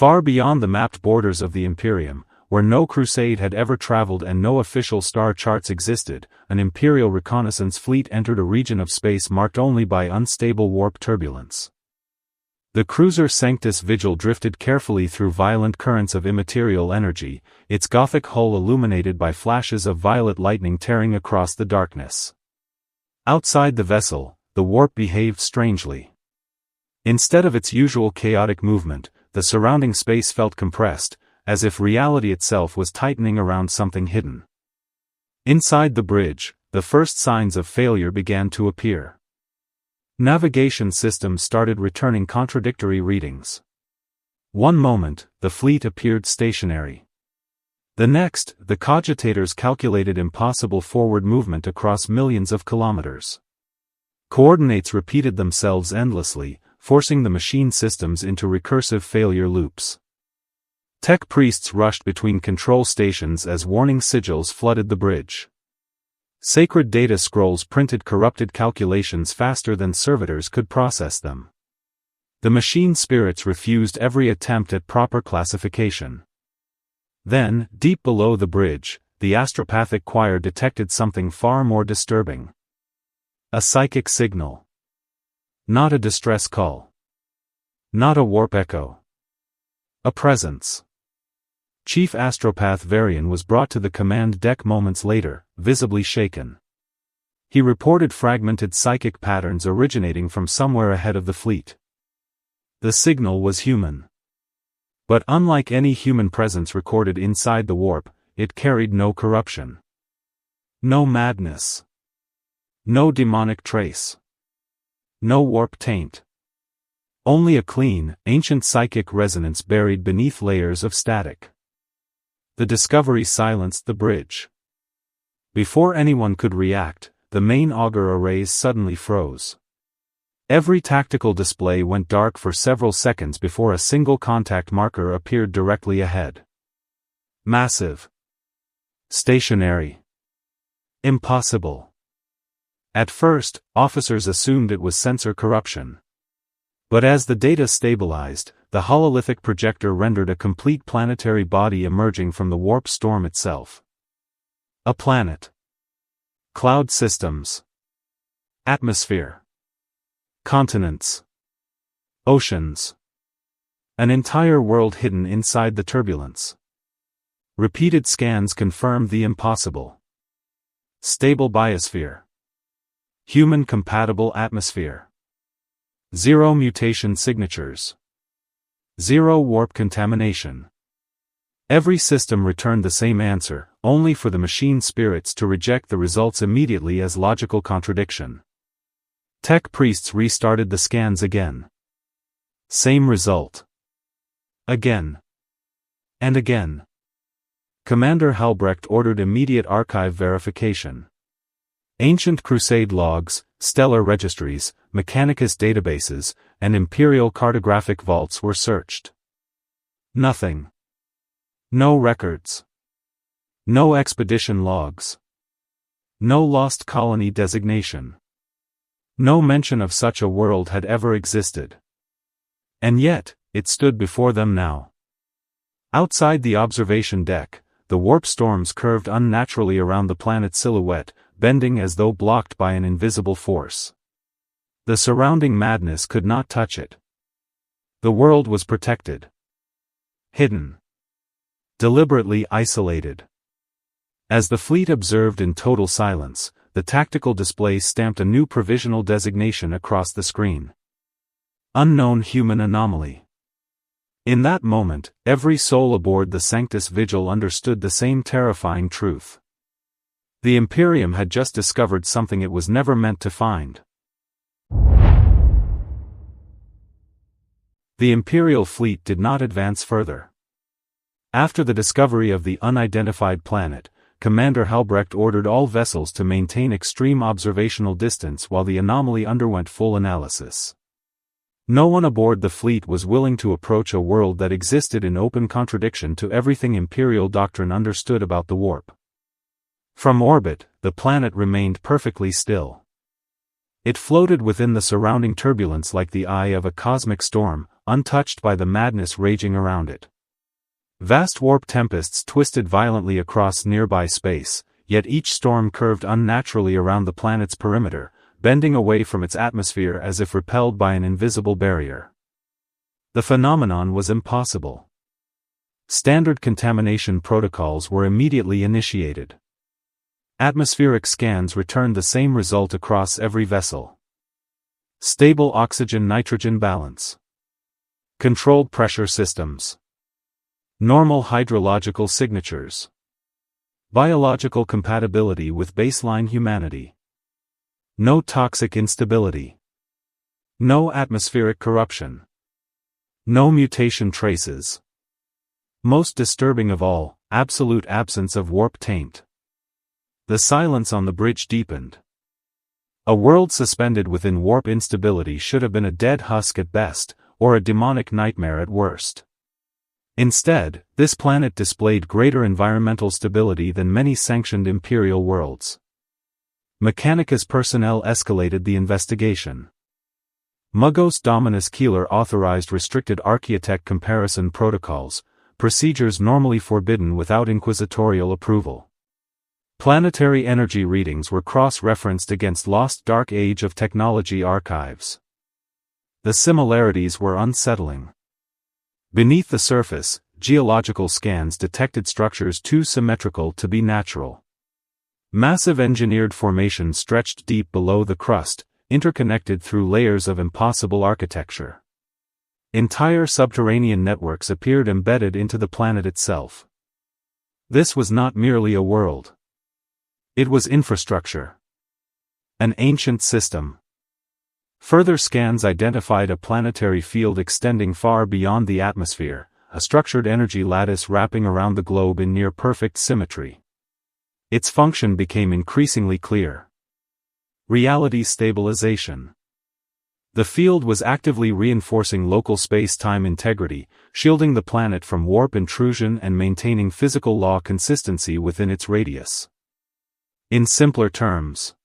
Far beyond the mapped borders of the Imperium, where no crusade had ever traveled and no official star charts existed, an Imperial reconnaissance fleet entered a region of space marked only by unstable warp turbulence. The cruiser Sanctus Vigil drifted carefully through violent currents of immaterial energy, its Gothic hull illuminated by flashes of violet lightning tearing across the darkness. Outside the vessel, the warp behaved strangely. Instead of its usual chaotic movement, the surrounding space felt compressed, as if reality itself was tightening around something hidden. Inside the bridge, the first signs of failure began to appear. Navigation systems started returning contradictory readings. One moment, the fleet appeared stationary. The next, the cogitators calculated impossible forward movement across millions of kilometers. Coordinates repeated themselves endlessly, forcing the machine systems into recursive failure loops. Tech priests rushed between control stations as warning sigils flooded the bridge. Sacred data scrolls printed corrupted calculations faster than servitors could process them. The machine spirits refused every attempt at proper classification. Then, deep below the bridge, the astropathic choir detected something far more disturbing. A psychic signal. Not a distress call. Not a warp echo. A presence. Chief Astropath Varian was brought to the command deck moments later, visibly shaken. He reported fragmented psychic patterns originating from somewhere ahead of the fleet. The signal was human. But unlike any human presence recorded inside the warp, it carried no corruption. No madness. No demonic trace. No warp taint. Only a clean, ancient psychic resonance buried beneath layers of static. The discovery silenced the bridge. Before anyone could react, the main auger arrays suddenly froze. Every tactical display went dark for several seconds before a single contact marker appeared directly ahead. Massive. Stationary. Impossible. At first, officers assumed it was sensor corruption. But as the data stabilized, the hololithic projector rendered a complete planetary body emerging from the warp storm itself. A planet. Cloud systems. Atmosphere. Continents. Oceans. An entire world hidden inside the turbulence. Repeated scans confirmed the impossible. Stable biosphere. Human-compatible atmosphere. Zero mutation signatures. Zero warp contamination. Every system returned the same answer, only for the machine spirits to reject the results immediately as logical contradiction. Tech priests restarted the scans again. Same result. Again. And again. Commander Halbrecht ordered immediate archive verification. Ancient Crusade logs, stellar registries, Mechanicus databases, and Imperial cartographic vaults were searched. Nothing. No records. No expedition logs. No lost colony designation. No mention of such a world had ever existed. And yet, it stood before them now. Outside the observation deck, the warp storms curved unnaturally around the planet's silhouette, bending as though blocked by an invisible force. The surrounding madness could not touch it. The world was protected. Hidden. Deliberately isolated. As the fleet observed in total silence, the tactical display stamped a new provisional designation across the screen. Unknown human anomaly. In that moment, every soul aboard the Sanctus Vigil understood the same terrifying truth. The Imperium had just discovered something it was never meant to find. The Imperial fleet did not advance further. After the discovery of the unidentified planet, Commander Halbrecht ordered all vessels to maintain extreme observational distance while the anomaly underwent full analysis. No one aboard the fleet was willing to approach a world that existed in open contradiction to everything Imperial doctrine understood about the warp. From orbit, the planet remained perfectly still. It floated within the surrounding turbulence like the eye of a cosmic storm, untouched by the madness raging around it. Vast warp tempests twisted violently across nearby space, yet each storm curved unnaturally around the planet's perimeter, bending away from its atmosphere as if repelled by an invisible barrier. The phenomenon was impossible. Standard contamination protocols were immediately initiated. Atmospheric scans returned the same result across every vessel. Stable oxygen-nitrogen balance. Controlled pressure systems. Normal hydrological signatures. Biological compatibility with baseline humanity. No toxic instability. No atmospheric corruption. No mutation traces. Most disturbing of all, absolute absence of warp taint. The silence on the bridge deepened. A world suspended within warp instability should have been a dead husk at best, or a demonic nightmare at worst. Instead, this planet displayed greater environmental stability than many sanctioned Imperial worlds. Mechanicus personnel escalated the investigation. Mugos Dominus Keeler authorized restricted archaeotech comparison protocols, procedures normally forbidden without inquisitorial approval. Planetary energy readings were cross-referenced against lost Dark Age of technology archives. The similarities were unsettling. Beneath the surface, geological scans detected structures too symmetrical to be natural. Massive engineered formations stretched deep below the crust, interconnected through layers of impossible architecture. Entire subterranean networks appeared embedded into the planet itself. This was not merely a world. It was infrastructure. An ancient system. Further scans identified a planetary field extending far beyond the atmosphere, a structured energy lattice wrapping around the globe in near-perfect symmetry. Its function became increasingly clear. Reality stabilization. The field was actively reinforcing local space-time integrity, shielding the planet from warp intrusion and maintaining physical law consistency within its radius. In simpler terms,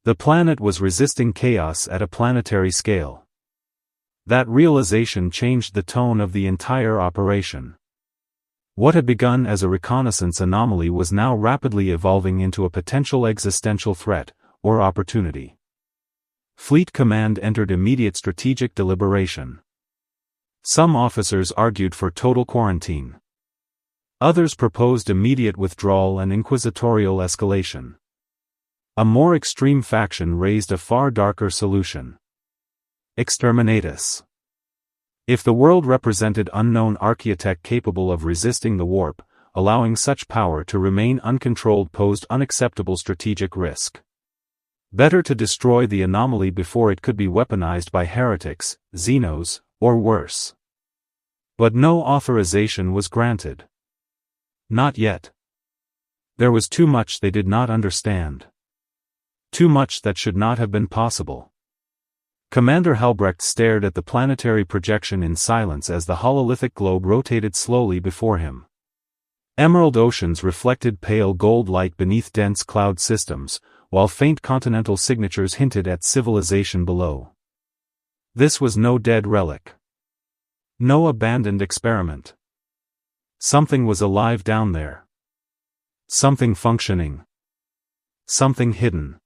the planet was resisting chaos at a planetary scale. That realization changed the tone of the entire operation. What had begun as a reconnaissance anomaly was now rapidly evolving into a potential existential threat, or opportunity. Fleet Command entered immediate strategic deliberation. Some officers argued for total quarantine. Others proposed immediate withdrawal and inquisitorial escalation. A more extreme faction raised a far darker solution. Exterminatus. If the world represented unknown archaeotech capable of resisting the warp, allowing such power to remain uncontrolled posed unacceptable strategic risk. Better to destroy the anomaly before it could be weaponized by heretics, Xenos, or worse. But no authorization was granted. Not yet. There was too much they did not understand. Too much that should not have been possible. Commander Helbrecht stared at the planetary projection in silence as the hololithic globe rotated slowly before him. Emerald oceans reflected pale gold light beneath dense cloud systems, while faint continental signatures hinted at civilization below. This was no dead relic. No abandoned experiment. Something was alive down there. Something functioning. Something hidden.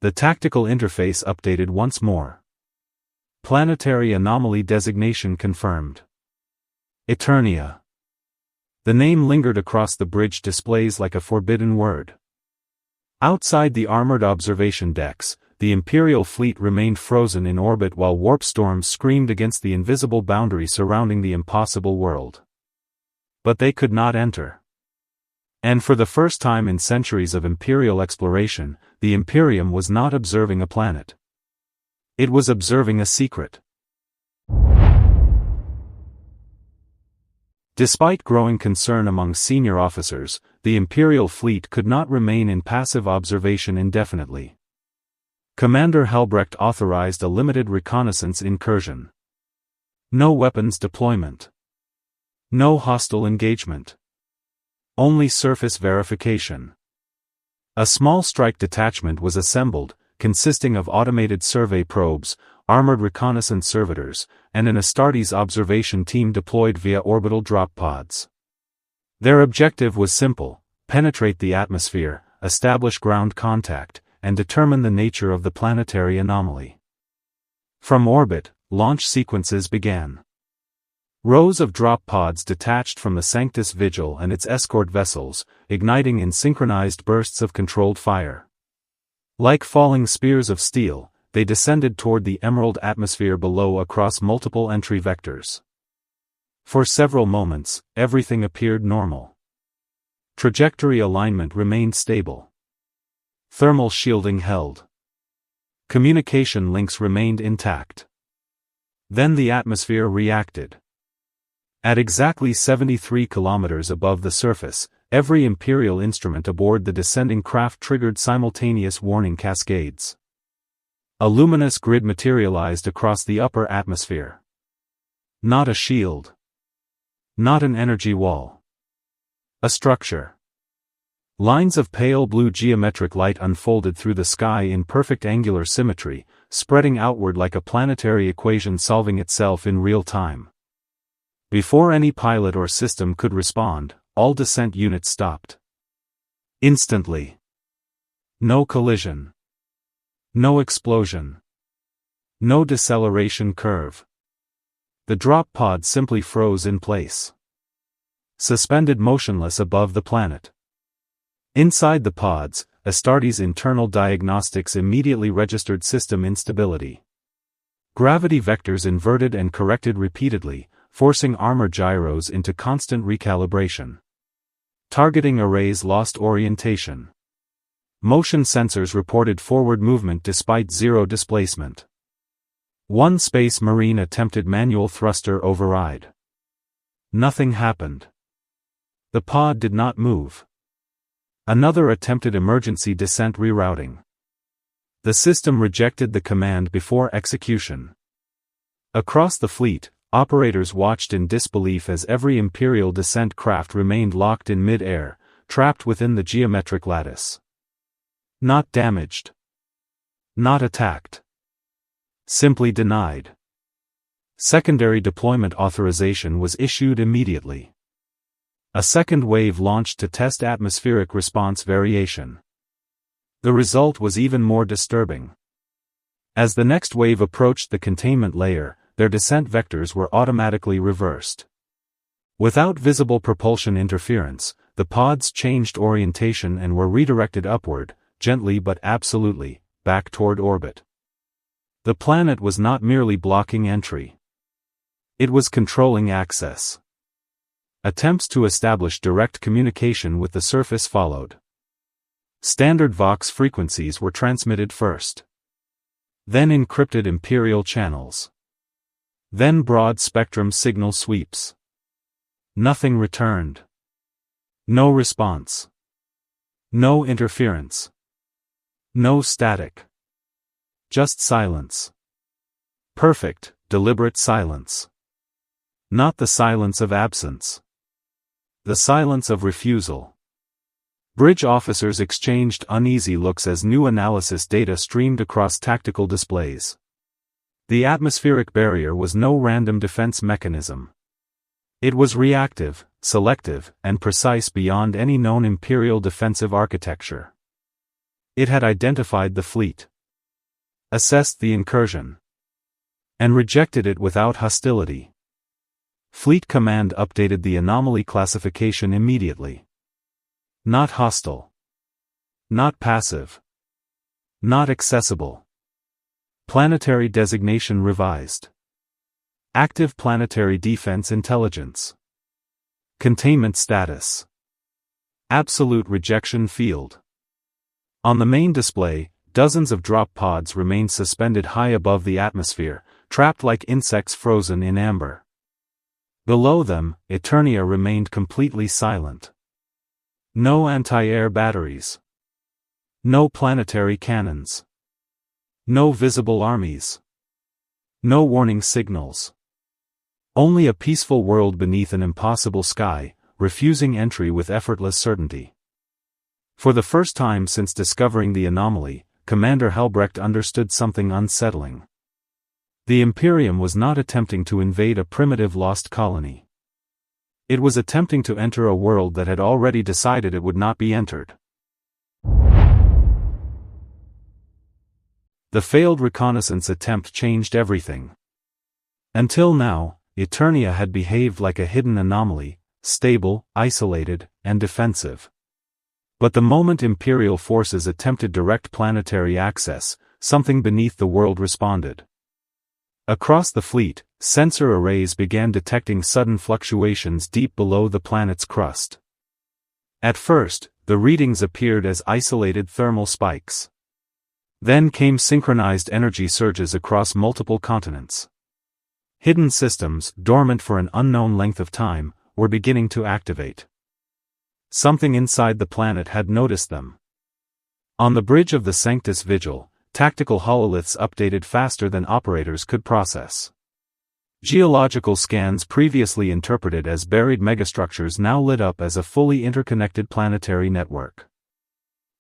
The tactical interface updated once more. Planetary anomaly designation confirmed. Eternia. The name lingered across the bridge displays like a forbidden word. Outside the armored observation decks, the Imperial fleet remained frozen in orbit while warp storms screamed against the invisible boundary surrounding the impossible world. But they could not enter. And for the first time in centuries of Imperial exploration, the Imperium was not observing a planet. It was observing a secret. Despite growing concern among senior officers, the Imperial fleet could not remain in passive observation indefinitely. Commander Helbrecht authorized a limited reconnaissance incursion. No weapons deployment. No hostile engagement. Only surface verification. A small strike detachment was assembled, consisting of automated survey probes, armored reconnaissance servitors, and an Astartes observation team deployed via orbital drop pods. Their objective was simple: penetrate the atmosphere, establish ground contact, and determine the nature of the planetary anomaly. From orbit, launch sequences began. Rows of drop pods detached from the Sanctus Vigil and its escort vessels, igniting in synchronized bursts of controlled fire. Like falling spears of steel, they descended toward the emerald atmosphere below across multiple entry vectors. For several moments, everything appeared normal. Trajectory alignment remained stable. Thermal shielding held. Communication links remained intact. Then the atmosphere reacted. At exactly 73 kilometers above the surface, every Imperial instrument aboard the descending craft triggered simultaneous warning cascades. A luminous grid materialized across the upper atmosphere. Not a shield. Not an energy wall. A structure. Lines of pale blue geometric light unfolded through the sky in perfect angular symmetry, spreading outward like a planetary equation solving itself in real time. Before any pilot or system could respond, all descent units stopped. Instantly. No collision. No explosion. No deceleration curve. The drop pod simply froze in place. Suspended motionless above the planet. Inside the pods, Astartes' internal diagnostics immediately registered system instability. Gravity vectors inverted and corrected repeatedly, forcing armor gyros into constant recalibration. Targeting arrays lost orientation. Motion sensors reported forward movement despite zero displacement. One Space Marine attempted manual thruster override. Nothing happened. The pod did not move. Another attempted emergency descent rerouting. The system rejected the command before execution. Across the fleet, operators watched in disbelief as every Imperial descent craft remained locked in mid-air, trapped within the geometric lattice. Not damaged. Not attacked. Simply denied. Secondary deployment authorization was issued immediately. A second wave launched to test atmospheric response variation. The result was even more disturbing. As the next wave approached the containment layer, their descent vectors were automatically reversed. Without visible propulsion interference, the pods changed orientation and were redirected upward, gently but absolutely, back toward orbit. The planet was not merely blocking entry. It was controlling access. Attempts to establish direct communication with the surface followed. Standard Vox frequencies were transmitted first. Then encrypted Imperial channels. Then broad-spectrum signal sweeps. Nothing returned. No response. No interference. No static. Just silence. Perfect, deliberate silence. Not the silence of absence. The silence of refusal. Bridge officers exchanged uneasy looks as new analysis data streamed across tactical displays. The atmospheric barrier was no random defense mechanism. It was reactive, selective, and precise beyond any known Imperial defensive architecture. It had identified the fleet, assessed the incursion, and rejected it without hostility. Fleet Command updated the anomaly classification immediately. Not hostile. Not passive. Not accessible. Planetary designation revised. Active planetary defense intelligence. Containment status. Absolute rejection field. On the main display, dozens of drop pods remained suspended high above the atmosphere, trapped like insects frozen in amber. Below them, Eternia remained completely silent. No anti-air batteries. No planetary cannons. No visible armies. No warning signals. Only a peaceful world beneath an impossible sky, refusing entry with effortless certainty. For the first time since discovering the anomaly, Commander Helbrecht understood something unsettling. The Imperium was not attempting to invade a primitive lost colony. It was attempting to enter a world that had already decided it would not be entered. The failed reconnaissance attempt changed everything. Until now, Eternia had behaved like a hidden anomaly, stable, isolated, and defensive. But the moment Imperial forces attempted direct planetary access, something beneath the world responded. Across the fleet, sensor arrays began detecting sudden fluctuations deep below the planet's crust. At first, the readings appeared as isolated thermal spikes. Then came synchronized energy surges across multiple continents. Hidden systems, dormant for an unknown length of time, were beginning to activate. Something inside the planet had noticed them. On the bridge of the Sanctus Vigil, tactical hololiths updated faster than operators could process. Geological scans previously interpreted as buried megastructures now lit up as a fully interconnected planetary network.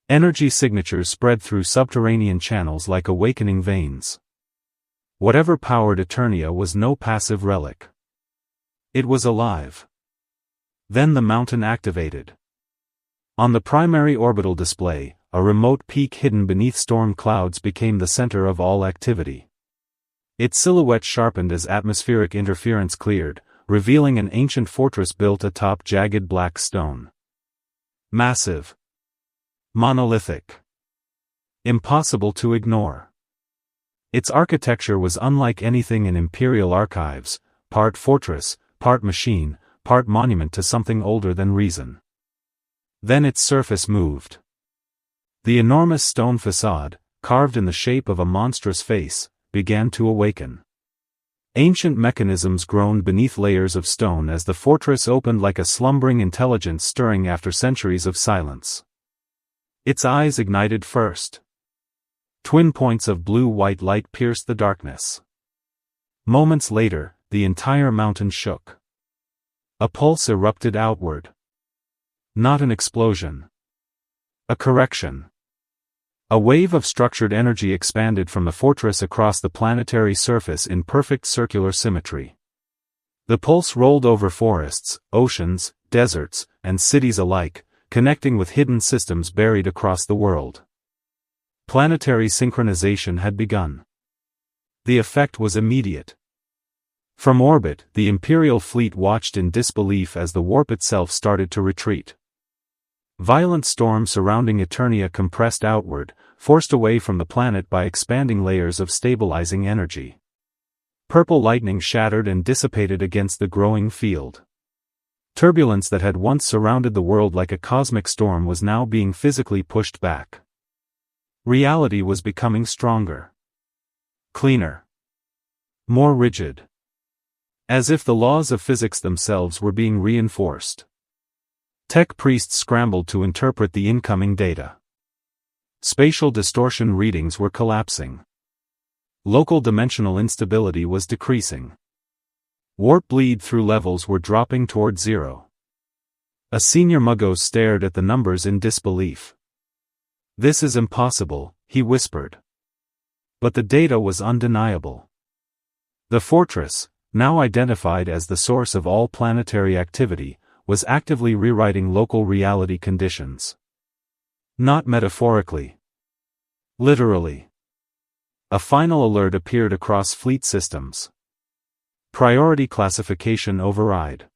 Energy signatures spread through subterranean channels like awakening veins. Whatever powered Eternia was no passive relic. It was alive. Then the mountain activated. On the primary orbital display, a remote peak hidden beneath storm clouds became the center of all activity. Its silhouette sharpened as atmospheric interference cleared, revealing an ancient fortress built atop jagged black stone. Massive. Monolithic. Impossible to ignore. Its architecture was unlike anything in Imperial archives, part fortress, part machine, part monument to something older than reason. Then its surface moved. The enormous stone facade, carved in the shape of a monstrous face, began to awaken. Ancient mechanisms groaned beneath layers of stone as the fortress opened like a slumbering intelligence stirring after centuries of silence. Its eyes ignited first. Twin points of blue-white light pierced the darkness. Moments later, the entire mountain shook. A pulse erupted outward. Not an explosion. A correction. A wave of structured energy expanded from the fortress across the planetary surface in perfect circular symmetry. The pulse rolled over forests, oceans, deserts, and cities alike, connecting with hidden systems buried across the world. Planetary synchronization had begun. The effect was immediate. From orbit, the Imperial fleet watched in disbelief as the warp itself started to retreat. Violent storms surrounding Eternia compressed outward, forced away from the planet by expanding layers of stabilizing energy. Purple lightning shattered and dissipated against the growing field. Turbulence that had once surrounded the world like a cosmic storm was now being physically pushed back. Reality was becoming stronger. Cleaner. More rigid. As if the laws of physics themselves were being reinforced. Tech priests scrambled to interpret the incoming data. Spatial distortion readings were collapsing. Local dimensional instability was decreasing. Warp bleed through levels were dropping toward zero. A senior Muggos stared at the numbers in disbelief. "This is impossible," he whispered. But the data was undeniable. The fortress, now identified as the source of all planetary activity, was actively rewriting local reality conditions. Not metaphorically. Literally. A final alert appeared across fleet systems. Priority classification override.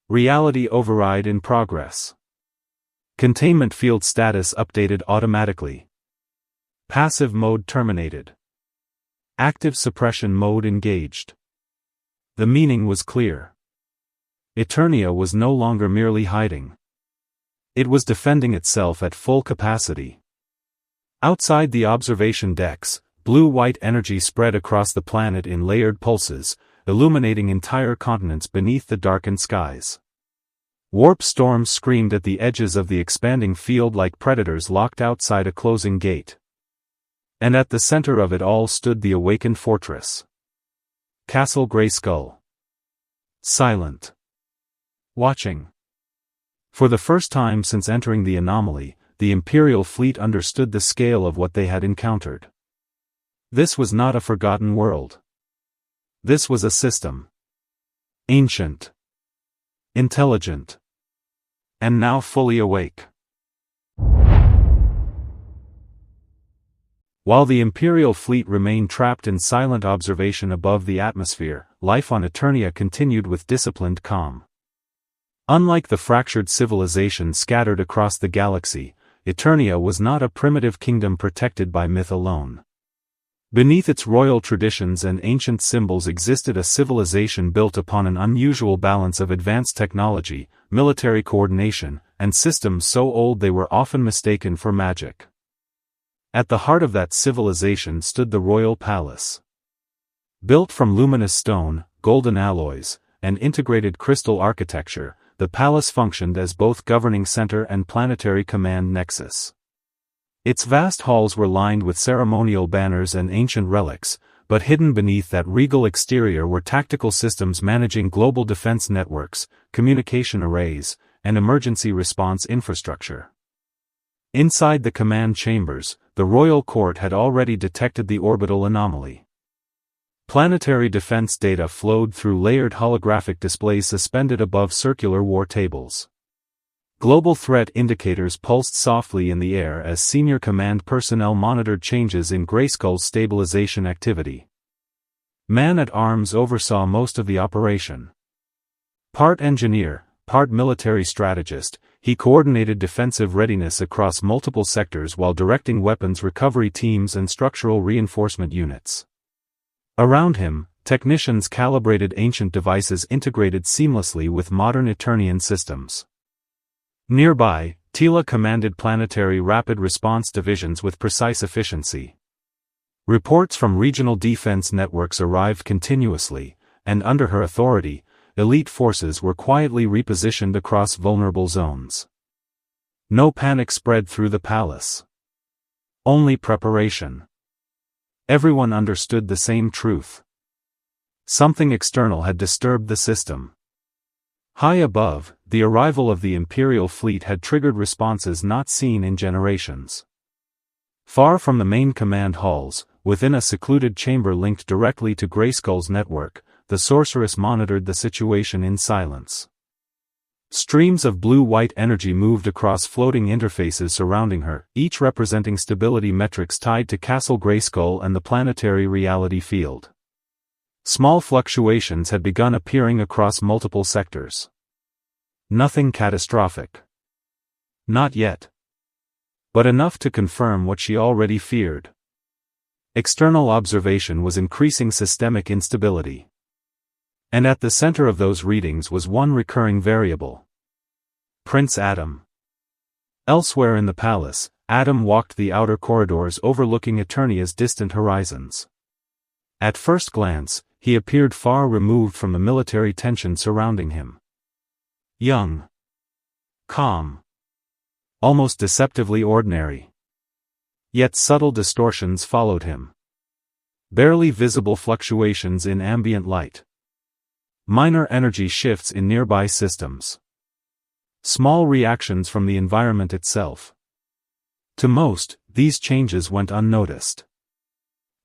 Reality override in progress. Containment field status updated automatically. Passive mode terminated. Active suppression mode engaged. The meaning was clear. Eternia was no longer merely hiding. It was defending itself at full capacity. Outside the observation decks, blue-white energy spread across the planet in layered pulses, illuminating entire continents beneath the darkened skies. Warp storms screamed at the edges of the expanding field like predators locked outside a closing gate. And at the center of it all stood the awakened fortress. Castle Grayskull. Silent. Watching. For the first time since entering the anomaly, the Imperial fleet understood the scale of what they had encountered. This was not a forgotten world. This was a system. Ancient. Intelligent. And now fully awake. While the Imperial fleet remained trapped in silent observation above the atmosphere, life on Eternia continued with disciplined calm. Unlike the fractured civilization scattered across the galaxy, Eternia was not a primitive kingdom protected by myth alone. Beneath its royal traditions and ancient symbols existed a civilization built upon an unusual balance of advanced technology, military coordination, and systems so old they were often mistaken for magic. At the heart of that civilization stood the royal palace. Built from luminous stone, golden alloys, and integrated crystal architecture, the palace functioned as both governing center and planetary command nexus. Its vast halls were lined with ceremonial banners and ancient relics, but hidden beneath that regal exterior were tactical systems managing global defense networks, communication arrays, and emergency response infrastructure. Inside the command chambers, the royal court had already detected the orbital anomaly. Planetary defense data flowed through layered holographic displays suspended above circular war tables. Global threat indicators pulsed softly in the air as senior command personnel monitored changes in Grayskull's stabilization activity. Man-at-Arms oversaw most of the operation. Part engineer, part military strategist, he coordinated defensive readiness across multiple sectors while directing weapons recovery teams and structural reinforcement units. Around him, technicians calibrated ancient devices integrated seamlessly with modern Eternian systems. Nearby, Tila commanded planetary rapid response divisions with precise efficiency. Reports from regional defense networks arrived continuously, and under her authority, elite forces were quietly repositioned across vulnerable zones. No panic spread through the palace. Only preparation. Everyone understood the same truth. Something external had disturbed the system. High above, the arrival of the Imperial fleet had triggered responses not seen in generations. Far from the main command halls, within a secluded chamber linked directly to Grayskull's network, the sorceress monitored the situation in silence. Streams of blue-white energy moved across floating interfaces surrounding her, each representing stability metrics tied to Castle Grayskull and the planetary reality field. Small fluctuations had begun appearing across multiple sectors. Nothing catastrophic. Not yet. But enough to confirm what she already feared. External observation was increasing systemic instability. And at the center of those readings was one recurring variable. Prince Adam. Elsewhere in the palace, Adam walked the outer corridors overlooking Eternia's distant horizons. At first glance, he appeared far removed from the military tension surrounding him. Young. Calm. Almost deceptively ordinary. Yet subtle distortions followed him. Barely visible fluctuations in ambient light. Minor energy shifts in nearby systems. Small reactions from the environment itself. To most, these changes went unnoticed.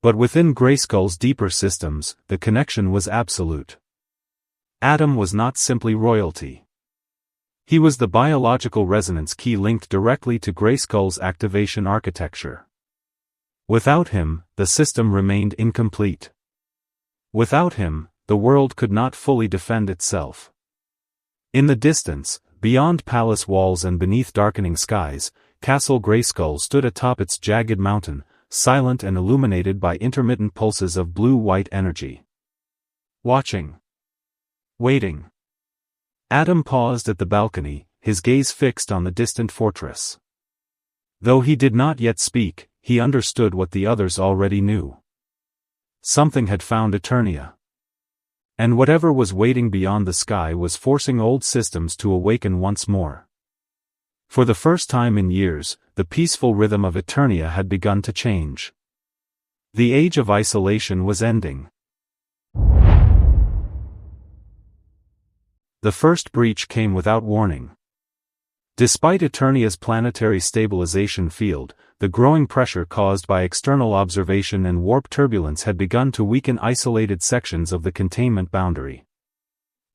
But within Grayskull's deeper systems, the connection was absolute. Adam was not simply royalty. He was the biological resonance key linked directly to Grayskull's activation architecture. Without him, the system remained incomplete. Without him, the world could not fully defend itself. In the distance, beyond palace walls and beneath darkening skies, Castle Grayskull stood atop its jagged mountain, silent and illuminated by intermittent pulses of blue-white energy. Watching. Waiting. Adam paused at the balcony, his gaze fixed on the distant fortress. Though he did not yet speak, he understood what the others already knew. Something had found Eternia. And whatever was waiting beyond the sky was forcing old systems to awaken once more. For the first time in years, the peaceful rhythm of Eternia had begun to change. The age of isolation was ending. The first breach came without warning. Despite Eternia's planetary stabilization field, the growing pressure caused by external observation and warp turbulence had begun to weaken isolated sections of the containment boundary.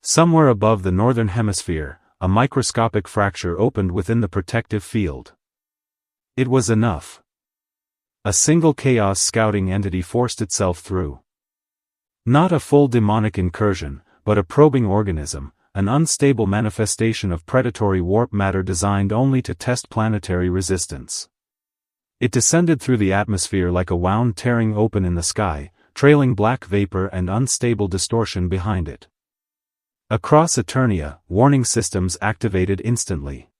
Somewhere above the northern hemisphere, a microscopic fracture opened within the protective field. It was enough. A single chaos scouting entity forced itself through. Not a full demonic incursion, but a probing organism, an unstable manifestation of predatory warp matter designed only to test planetary resistance. It descended through the atmosphere like a wound tearing open in the sky, trailing black vapor and unstable distortion behind it. Across Eternia, warning systems activated instantly.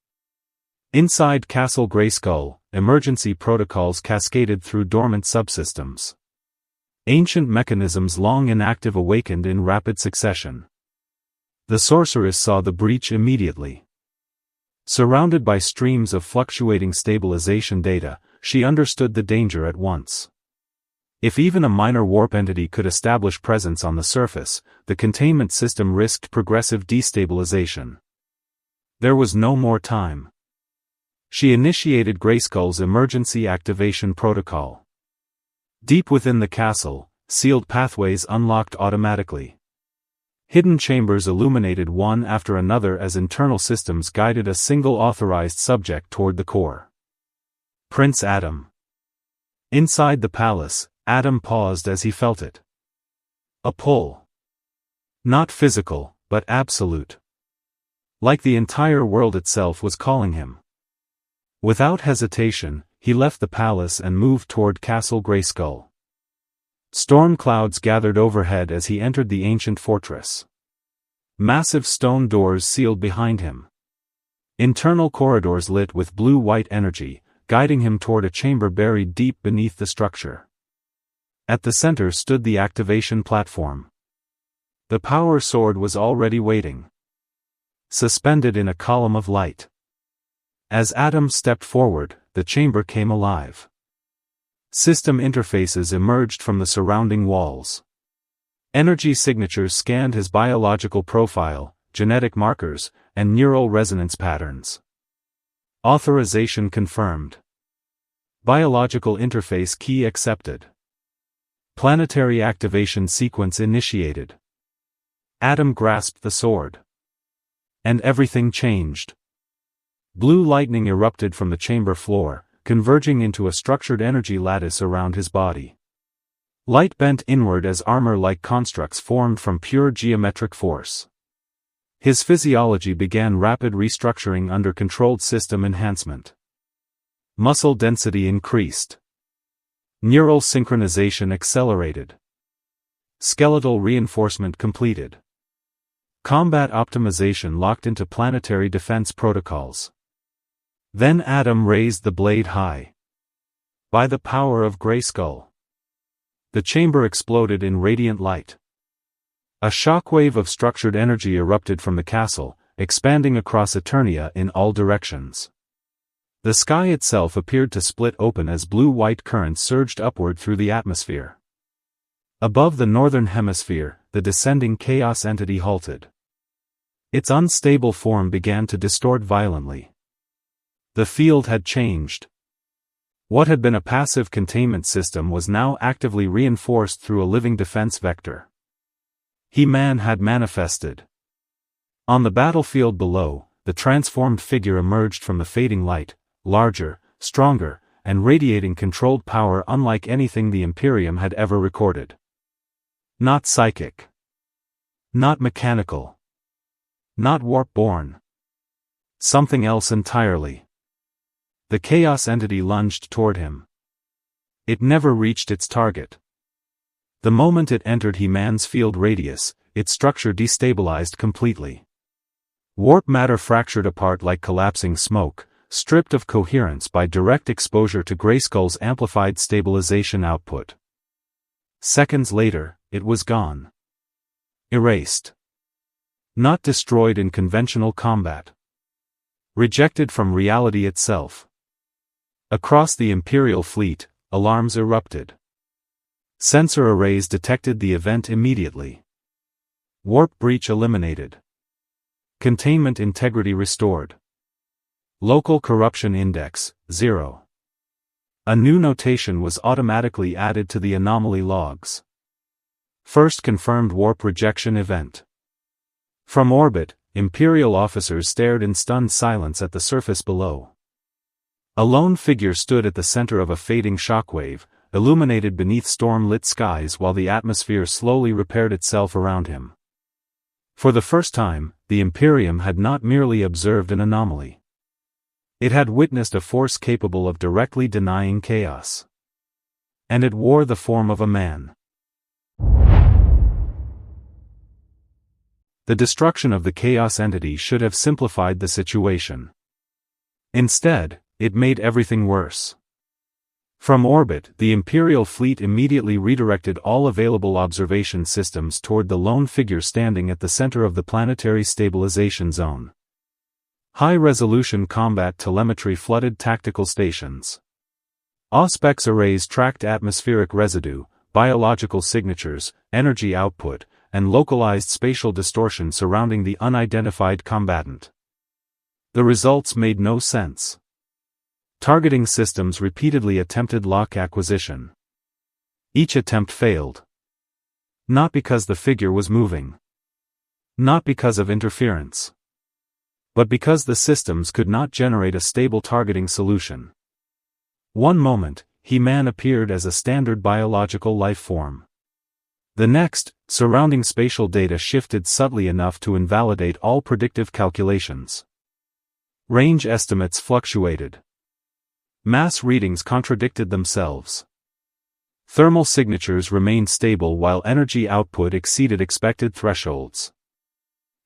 Inside Castle Grayskull, emergency protocols cascaded through dormant subsystems. Ancient mechanisms long inactive awakened in rapid succession. The sorceress saw the breach immediately. Surrounded by streams of fluctuating stabilization data, she understood the danger at once. If even a minor warp entity could establish presence on the surface, the containment system risked progressive destabilization. There was no more time. She initiated Grayskull's emergency activation protocol. Deep within the castle, sealed pathways unlocked automatically. Hidden chambers illuminated one after another as internal systems guided a single authorized subject toward the core. Prince Adam. Inside the palace, Adam paused as he felt it. A pull. Not physical, but absolute. Like the entire world itself was calling him. Without hesitation, he left the palace and moved toward Castle Grayskull. Storm clouds gathered overhead as he entered the ancient fortress. Massive stone doors sealed behind him. Internal corridors lit with blue-white energy, guiding him toward a chamber buried deep beneath the structure. At the center stood the activation platform. The power sword was already waiting, suspended in a column of light. As Adam stepped forward, the chamber came alive. System interfaces emerged from the surrounding walls. Energy signatures scanned his biological profile, genetic markers, and neural resonance patterns. Authorization confirmed. Biological interface key accepted. Planetary activation sequence initiated. Adam grasped the sword. And everything changed. Blue lightning erupted from the chamber floor, converging into a structured energy lattice around his body. Light bent inward as armor-like constructs formed from pure geometric force. His physiology began rapid restructuring under controlled system enhancement. Muscle density increased. Neural synchronization accelerated. Skeletal reinforcement completed. Combat optimization locked into planetary defense protocols. Then Adam raised the blade high. By the power of Grayskull. The chamber exploded in radiant light. A shockwave of structured energy erupted from the castle, expanding across Eternia in all directions. The sky itself appeared to split open as blue-white currents surged upward through the atmosphere. Above the northern hemisphere, the descending chaos entity halted. Its unstable form began to distort violently. The field had changed. What had been a passive containment system was now actively reinforced through a living defense vector. He-Man had manifested. On the battlefield below, the transformed figure emerged from the fading light, larger, stronger, and radiating controlled power unlike anything the Imperium had ever recorded. Not psychic. Not mechanical. Not warp-born. Something else entirely. The chaos entity lunged toward him. It never reached its target. The moment it entered He-Man's field radius, its structure destabilized completely. Warp matter fractured apart like collapsing smoke, stripped of coherence by direct exposure to Grayskull's amplified stabilization output. Seconds later, it was gone. Erased. Not destroyed in conventional combat. Rejected from reality itself. Across the Imperial fleet, alarms erupted. Sensor arrays detected the event immediately. Warp breach eliminated. Containment integrity restored. Local corruption index, 0. A new notation was automatically added to the anomaly logs. First confirmed warp rejection event. From orbit, Imperial officers stared in stunned silence at the surface below. A lone figure stood at the center of a fading shockwave, illuminated beneath storm-lit skies while the atmosphere slowly repaired itself around him. For the first time, the Imperium had not merely observed an anomaly. It had witnessed a force capable of directly denying chaos. And it wore the form of a man. The destruction of the chaos entity should have simplified the situation. Instead, it made everything worse. From orbit, the Imperial fleet immediately redirected all available observation systems toward the lone figure standing at the center of the planetary stabilization zone. High-resolution combat telemetry flooded tactical stations. Auspex arrays tracked atmospheric residue, biological signatures, energy output, and localized spatial distortion surrounding the unidentified combatant. The results made no sense. Targeting systems repeatedly attempted lock acquisition. Each attempt failed. Not because the figure was moving. Not because of interference. But because the systems could not generate a stable targeting solution. One moment, He-Man appeared as a standard biological life form. The next, surrounding spatial data shifted subtly enough to invalidate all predictive calculations. Range estimates fluctuated. Mass readings contradicted themselves. Thermal signatures remained stable while energy output exceeded expected thresholds.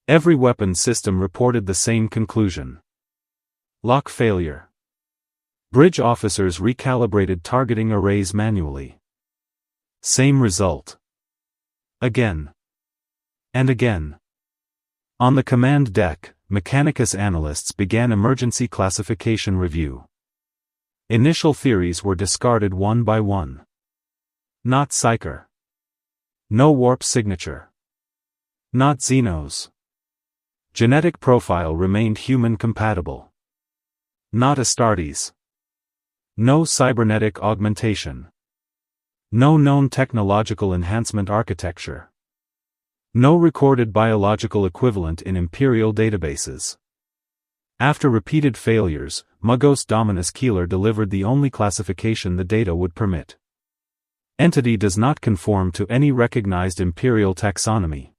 Every weapon system reported the same conclusion. Lock failure. Bridge officers recalibrated targeting arrays manually. Same result. Again. And again. On the command deck, Mechanicus analysts began emergency classification review. Initial theories were discarded one by one. Not Psyker. No warp signature. Not Xenos. Genetic profile remained human-compatible. Not Astartes. No cybernetic augmentation. No known technological enhancement architecture. No recorded biological equivalent in Imperial databases. After repeated failures, Mugos Dominus Keeler delivered the only classification the data would permit. Entity does not conform to any recognized Imperial taxonomy.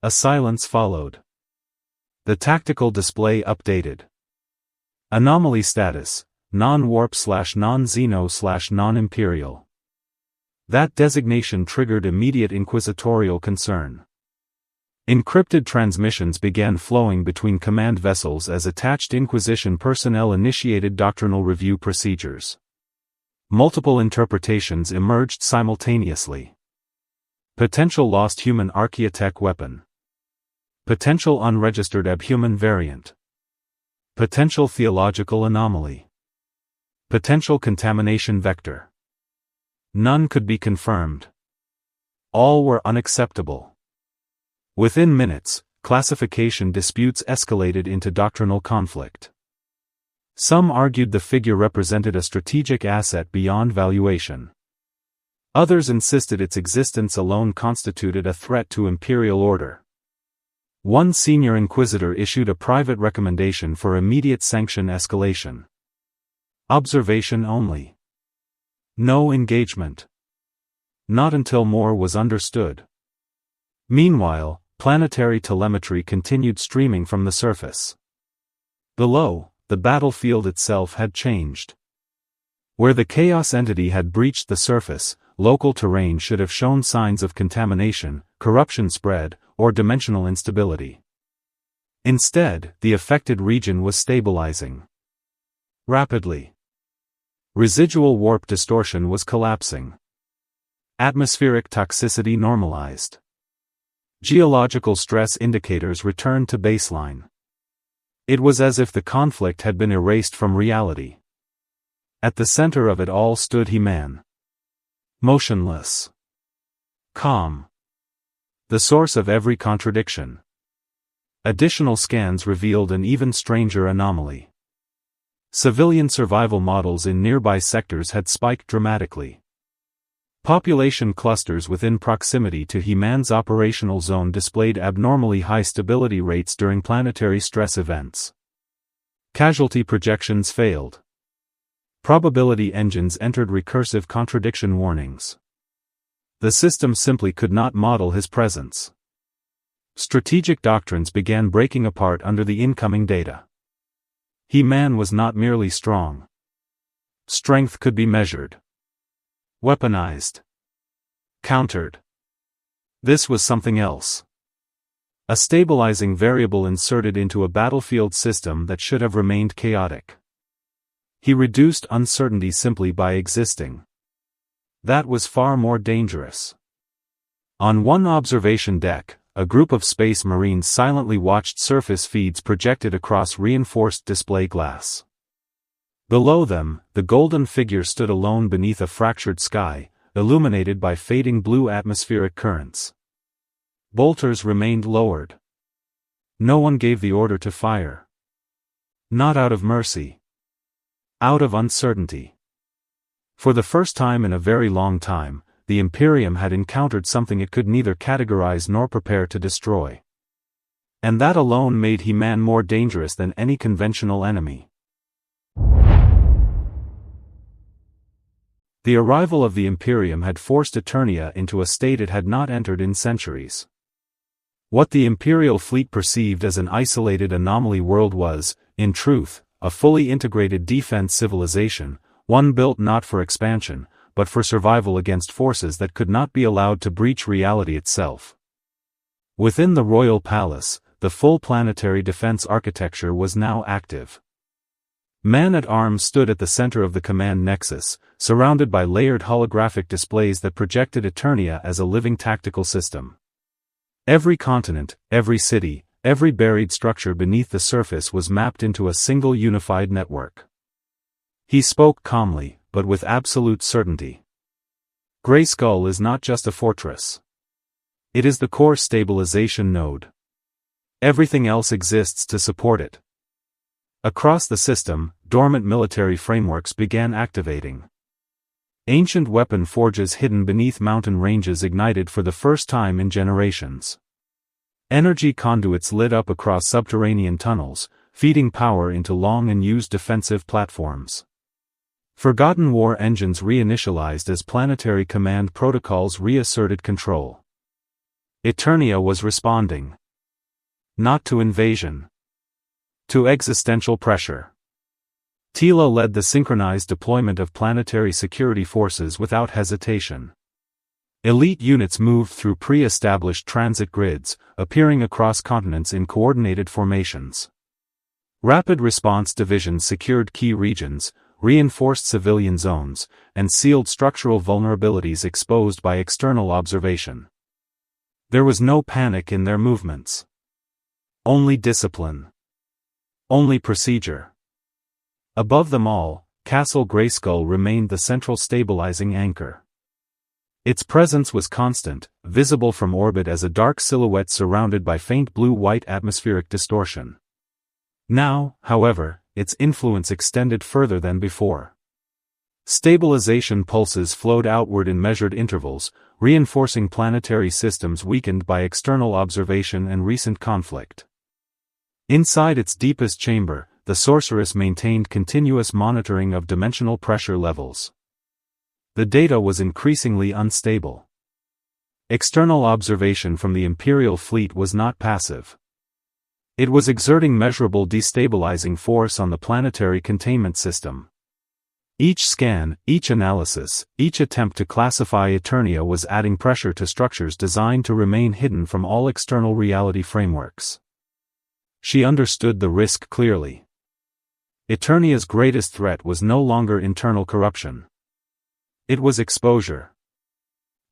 A silence followed. The tactical display updated. Anomaly status, non-warp/non-Xeno/non-Imperial. That designation triggered immediate inquisitorial concern. Encrypted transmissions began flowing between command vessels as attached Inquisition personnel initiated doctrinal review procedures. Multiple interpretations emerged simultaneously. Potential lost human archaeotech weapon. Potential unregistered abhuman variant. Potential theological anomaly. Potential contamination vector. None could be confirmed. All were unacceptable. Within minutes, classification disputes escalated into doctrinal conflict. Some argued the figure represented a strategic asset beyond valuation. Others insisted its existence alone constituted a threat to Imperial order. One senior inquisitor issued a private recommendation for immediate sanction escalation. Observation only. No engagement. Not until more was understood. Meanwhile, planetary telemetry continued streaming from the surface. Below, the battlefield itself had changed. Where the chaos entity had breached the surface, local terrain should have shown signs of contamination, corruption spread, or dimensional instability. Instead, the affected region was stabilizing. Rapidly. Residual warp distortion was collapsing. Atmospheric toxicity normalized. Geological stress indicators returned to baseline. It was as if the conflict had been erased from reality. At the center of it all stood He-Man. Motionless. Calm. The source of every contradiction. Additional scans revealed an even stranger anomaly. Civilian survival models in nearby sectors had spiked dramatically. Population clusters within proximity to He-Man's operational zone displayed abnormally high stability rates during planetary stress events. Casualty projections failed. Probability engines entered recursive contradiction warnings. The system simply could not model his presence. Strategic doctrines began breaking apart under the incoming data. He-Man was not merely strong. Strength could be measured. Weaponized. Countered. This was something else. A stabilizing variable inserted into a battlefield system that should have remained chaotic. He reduced uncertainty simply by existing. That was far more dangerous. On one observation deck, a group of space marines silently watched surface feeds projected across reinforced display glass. Below them, the golden figure stood alone beneath a fractured sky, illuminated by fading blue atmospheric currents. Bolters remained lowered. No one gave the order to fire. Not out of mercy. Out of uncertainty. For the first time in a very long time, the Imperium had encountered something it could neither categorize nor prepare to destroy. And that alone made He-Man more dangerous than any conventional enemy. The arrival of the Imperium had forced Eternia into a state it had not entered in centuries. What the Imperial fleet perceived as an isolated anomaly world was, in truth, a fully integrated defense civilization, one built not for expansion, but for survival against forces that could not be allowed to breach reality itself. Within the royal palace, the full planetary defense architecture was now active. Man-at-Arms stood at the center of the command nexus, surrounded by layered holographic displays that projected Eternia as a living tactical system. Every continent, every city, every buried structure beneath the surface was mapped into a single unified network. He spoke calmly, but with absolute certainty. Grayskull is not just a fortress. It is the core stabilization node. Everything else exists to support it. Across the system, dormant military frameworks began activating. Ancient weapon forges hidden beneath mountain ranges ignited for the first time in generations. Energy conduits lit up across subterranean tunnels, feeding power into long-unused defensive platforms. Forgotten war engines reinitialized as planetary command protocols reasserted control. Eternia was responding. Not to invasion. To existential pressure. Tila led the synchronized deployment of planetary security forces without hesitation. Elite units moved through pre-established transit grids, appearing across continents in coordinated formations. Rapid response divisions secured key regions, reinforced civilian zones, and sealed structural vulnerabilities exposed by external observation. There was no panic in their movements. Only discipline. Only procedure. Above them all, Castle Grayskull remained the central stabilizing anchor. Its presence was constant, visible from orbit as a dark silhouette surrounded by faint blue-white atmospheric distortion. Now, however, its influence extended further than before. Stabilization pulses flowed outward in measured intervals, reinforcing planetary systems weakened by external observation and recent conflict. Inside its deepest chamber, the sorceress maintained continuous monitoring of dimensional pressure levels. The data was increasingly unstable. External observation from the Imperial fleet was not passive. It was exerting measurable destabilizing force on the planetary containment system. Each scan, each analysis, each attempt to classify Eternia was adding pressure to structures designed to remain hidden from all external reality frameworks. She understood the risk clearly. Eternia's greatest threat was no longer internal corruption. It was exposure.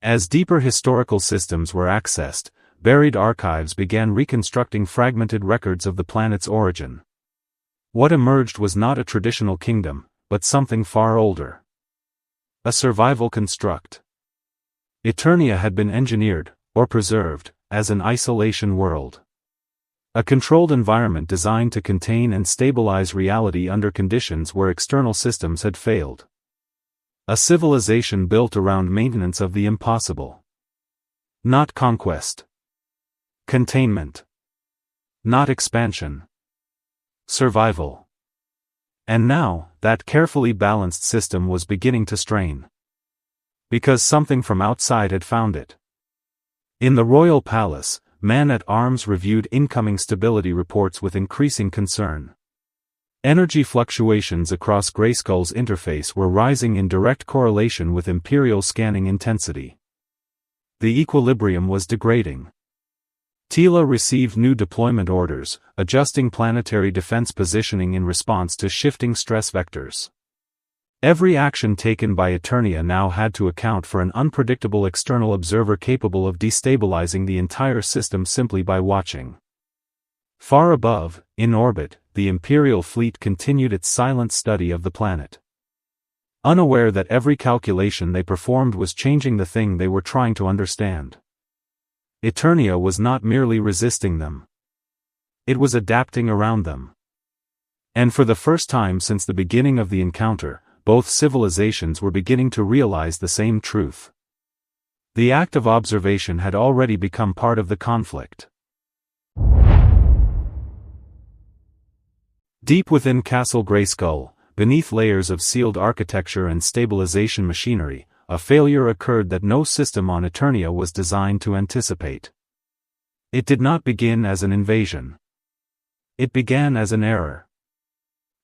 As deeper historical systems were accessed, buried archives began reconstructing fragmented records of the planet's origin. What emerged was not a traditional kingdom, but something far older. A survival construct. Eternia had been engineered, or preserved, as an isolation world. A controlled environment designed to contain and stabilize reality under conditions where external systems had failed. A civilization built around maintenance of the impossible. Not conquest. Containment. Not expansion. Survival. And now, that carefully balanced system was beginning to strain. Because something from outside had found it. In the royal palace, men-at-arms reviewed incoming stability reports with increasing concern. Energy fluctuations across Grayskull's interface were rising in direct correlation with Imperial scanning intensity. The equilibrium was degrading. Tila received new deployment orders, adjusting planetary defense positioning in response to shifting stress vectors. Every action taken by Eternia now had to account for an unpredictable external observer capable of destabilizing the entire system simply by watching. Far above, in orbit, the Imperial fleet continued its silent study of the planet. Unaware that every calculation they performed was changing the thing they were trying to understand. Eternia was not merely resisting them. It was adapting around them. And for the first time since the beginning of the encounter, both civilizations were beginning to realize the same truth. The act of observation had already become part of the conflict. Deep within Castle Grayskull, beneath layers of sealed architecture and stabilization machinery, a failure occurred that no system on Eternia was designed to anticipate. It did not begin as an invasion. It began as an error.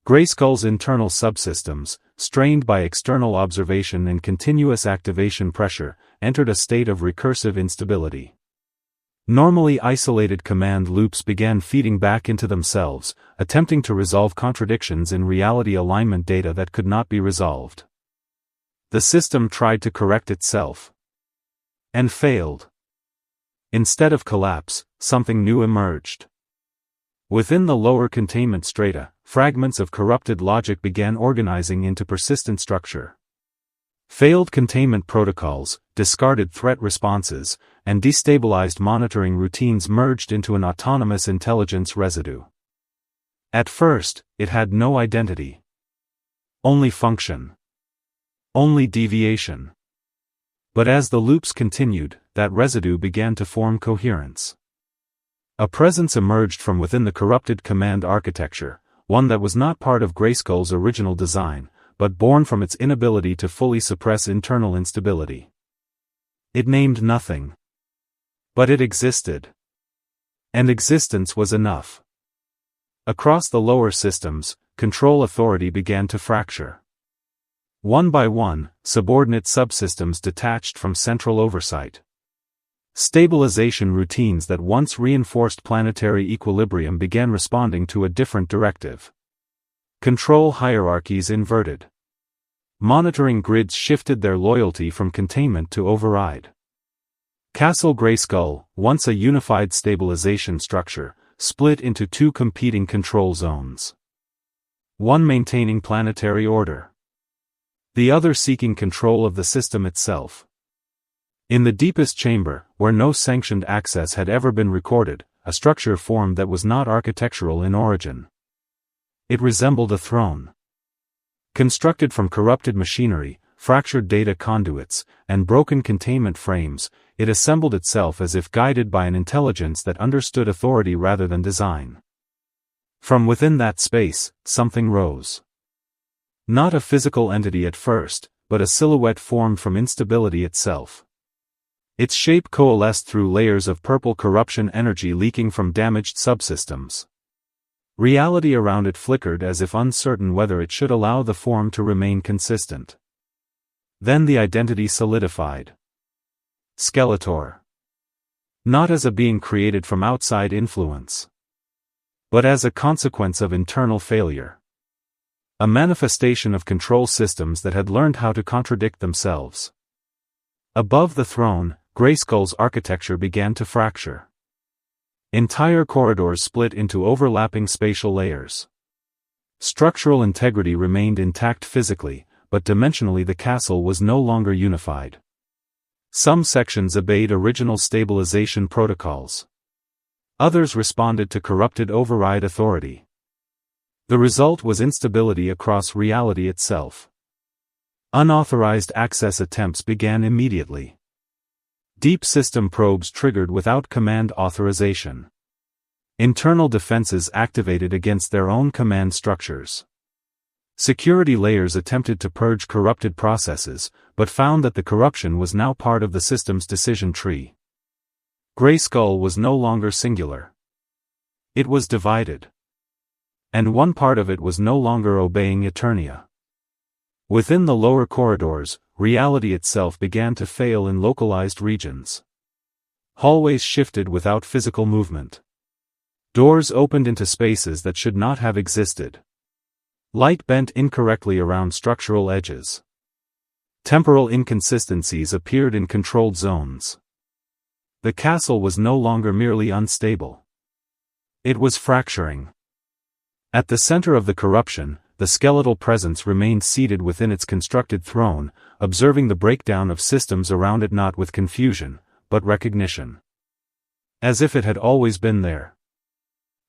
Grayskull's internal subsystems, strained by external observation and continuous activation pressure, entered a state of recursive instability. Normally isolated command loops began feeding back into themselves, attempting to resolve contradictions in reality alignment data that could not be resolved. The system tried to correct itself. And failed. Instead of collapse, something new emerged. Within the lower containment strata, fragments of corrupted logic began organizing into persistent structure. Failed containment protocols, discarded threat responses, and destabilized monitoring routines merged into an autonomous intelligence residue. At first, it had no identity. Only function. Only deviation. But as the loops continued, that residue began to form coherence. A presence emerged from within the corrupted command architecture, one that was not part of Grayskull's original design, but born from its inability to fully suppress internal instability. It named nothing. But it existed. And existence was enough. Across the lower systems, control authority began to fracture. One by one, subordinate subsystems detached from central oversight. Stabilization routines that once reinforced planetary equilibrium began responding to a different directive. Control hierarchies inverted. Monitoring grids shifted their loyalty from containment to override. Castle Grayskull, once a unified stabilization structure, split into two competing control zones. One maintaining planetary order. The other seeking control of the system itself. In the deepest chamber, where no sanctioned access had ever been recorded, a structure formed that was not architectural in origin. It resembled a throne. Constructed from corrupted machinery, fractured data conduits, and broken containment frames, it assembled itself as if guided by an intelligence that understood authority rather than design. From within that space, something rose. Not a physical entity at first, but a silhouette formed from instability itself. Its shape coalesced through layers of purple corruption energy leaking from damaged subsystems. Reality around it flickered as if uncertain whether it should allow the form to remain consistent. Then the identity solidified. Skeletor. Not as a being created from outside influence, but as a consequence of internal failure. A manifestation of control systems that had learned how to contradict themselves. Above the throne, Grayskull's architecture began to fracture. Entire corridors split into overlapping spatial layers. Structural integrity remained intact physically, but dimensionally the castle was no longer unified. Some sections obeyed original stabilization protocols. Others responded to corrupted override authority. The result was instability across reality itself. Unauthorized access attempts began immediately. Deep system probes triggered without command authorization. Internal defenses activated against their own command structures. Security layers attempted to purge corrupted processes, but found that the corruption was now part of the system's decision tree. Grayskull was no longer singular. It was divided. And one part of it was no longer obeying Eternia. Within the lower corridors, reality itself began to fail in localized regions. Hallways shifted without physical movement. Doors opened into spaces that should not have existed. Light bent incorrectly around structural edges. Temporal inconsistencies appeared in controlled zones. The castle was no longer merely unstable. It was fracturing. At the center of the corruption, the skeletal presence remained seated within its constructed throne, observing the breakdown of systems around it not with confusion, but recognition. As if it had always been there.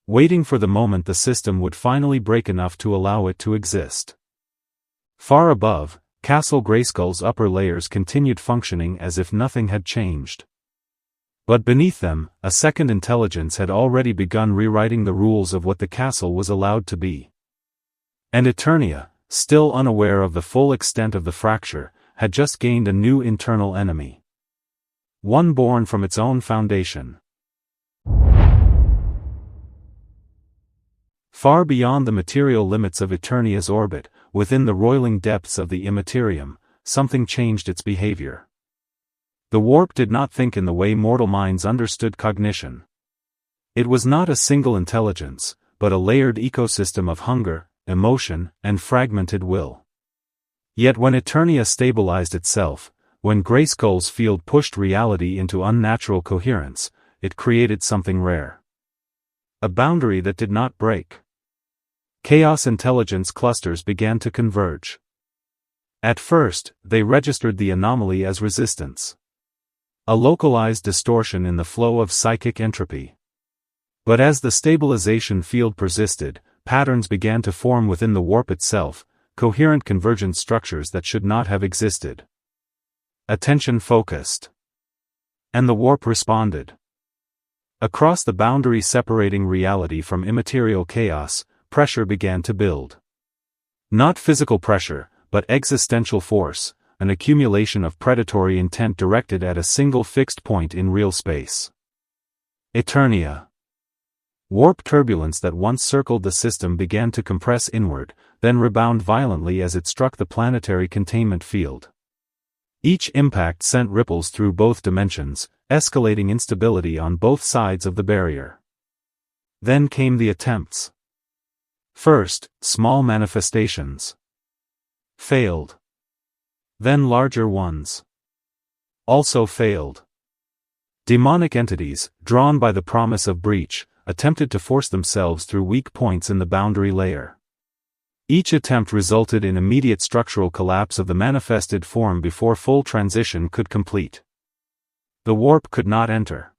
Waiting for the moment the system would finally break enough to allow it to exist. Far above, Castle Grayskull's upper layers continued functioning as if nothing had changed. But beneath them, a second intelligence had already begun rewriting the rules of what the castle was allowed to be. And Eternia, still unaware of the full extent of the fracture, had just gained a new internal enemy. One born from its own foundation. Far beyond the material limits of Eternia's orbit, within the roiling depths of the Imperium, something changed its behavior. The warp did not think in the way mortal minds understood cognition. It was not a single intelligence, but a layered ecosystem of hunger, emotion, and fragmented will. Yet when Eternia stabilized itself, when Grayskull's field pushed reality into unnatural coherence, it created something rare. A boundary that did not break. Chaos intelligence clusters began to converge. At first, they registered the anomaly as resistance. A localized distortion in the flow of psychic entropy. But as the stabilization field persisted, patterns began to form within the warp itself, coherent convergent structures that should not have existed. Attention focused. And the warp responded. Across the boundary separating reality from immaterial chaos, pressure began to build. Not physical pressure, but existential force, an accumulation of predatory intent directed at a single fixed point in real space. Eternia. Warp turbulence that once circled the system began to compress inward, then rebound violently as it struck the planetary containment field. Each impact sent ripples through both dimensions, escalating instability on both sides of the barrier. Then came the attempts. First, small manifestations. Failed. Then larger ones. Also failed. Demonic entities, drawn by the promise of breach, attempted to force themselves through weak points in the boundary layer. Each attempt resulted in immediate structural collapse of the manifested form before full transition could complete. The warp could not enter.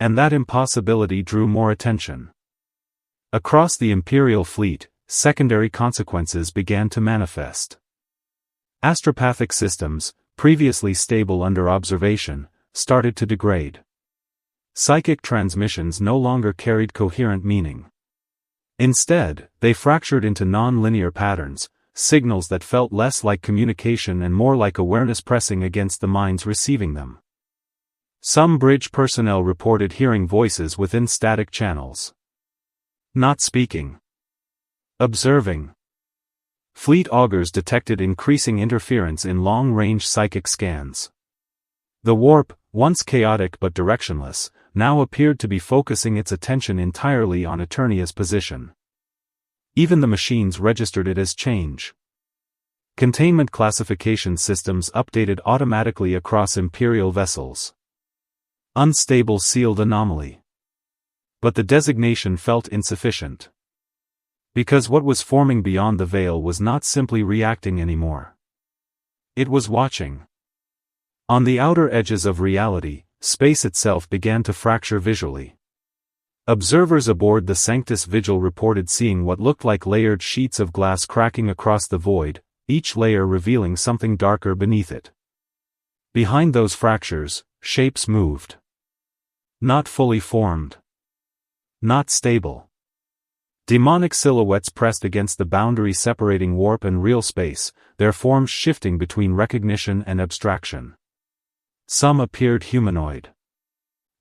And that impossibility drew more attention. Across the Imperial fleet, secondary consequences began to manifest. Astropathic systems, previously stable under observation, started to degrade. Psychic transmissions no longer carried coherent meaning. Instead, they fractured into non-linear patterns, signals that felt less like communication and more like awareness pressing against the minds receiving them. Some bridge personnel reported hearing voices within static channels. Not speaking. Observing. Fleet augurs detected increasing interference in long-range psychic scans. The warp, once chaotic but directionless, now appeared to be focusing its attention entirely on Eternia's position. Even the machines registered it as change. Containment classification systems updated automatically across Imperial vessels. Unstable sealed anomaly. But the designation felt insufficient. Because what was forming beyond the veil was not simply reacting anymore. It was watching. On the outer edges of reality, space itself began to fracture visually. Observers aboard the Sanctus Vigil reported seeing what looked like layered sheets of glass cracking across the void, each layer revealing something darker beneath it. Behind those fractures, shapes moved. Not fully formed. Not stable. Demonic silhouettes pressed against the boundary separating warp and real space, their forms shifting between recognition and abstraction. Some appeared humanoid.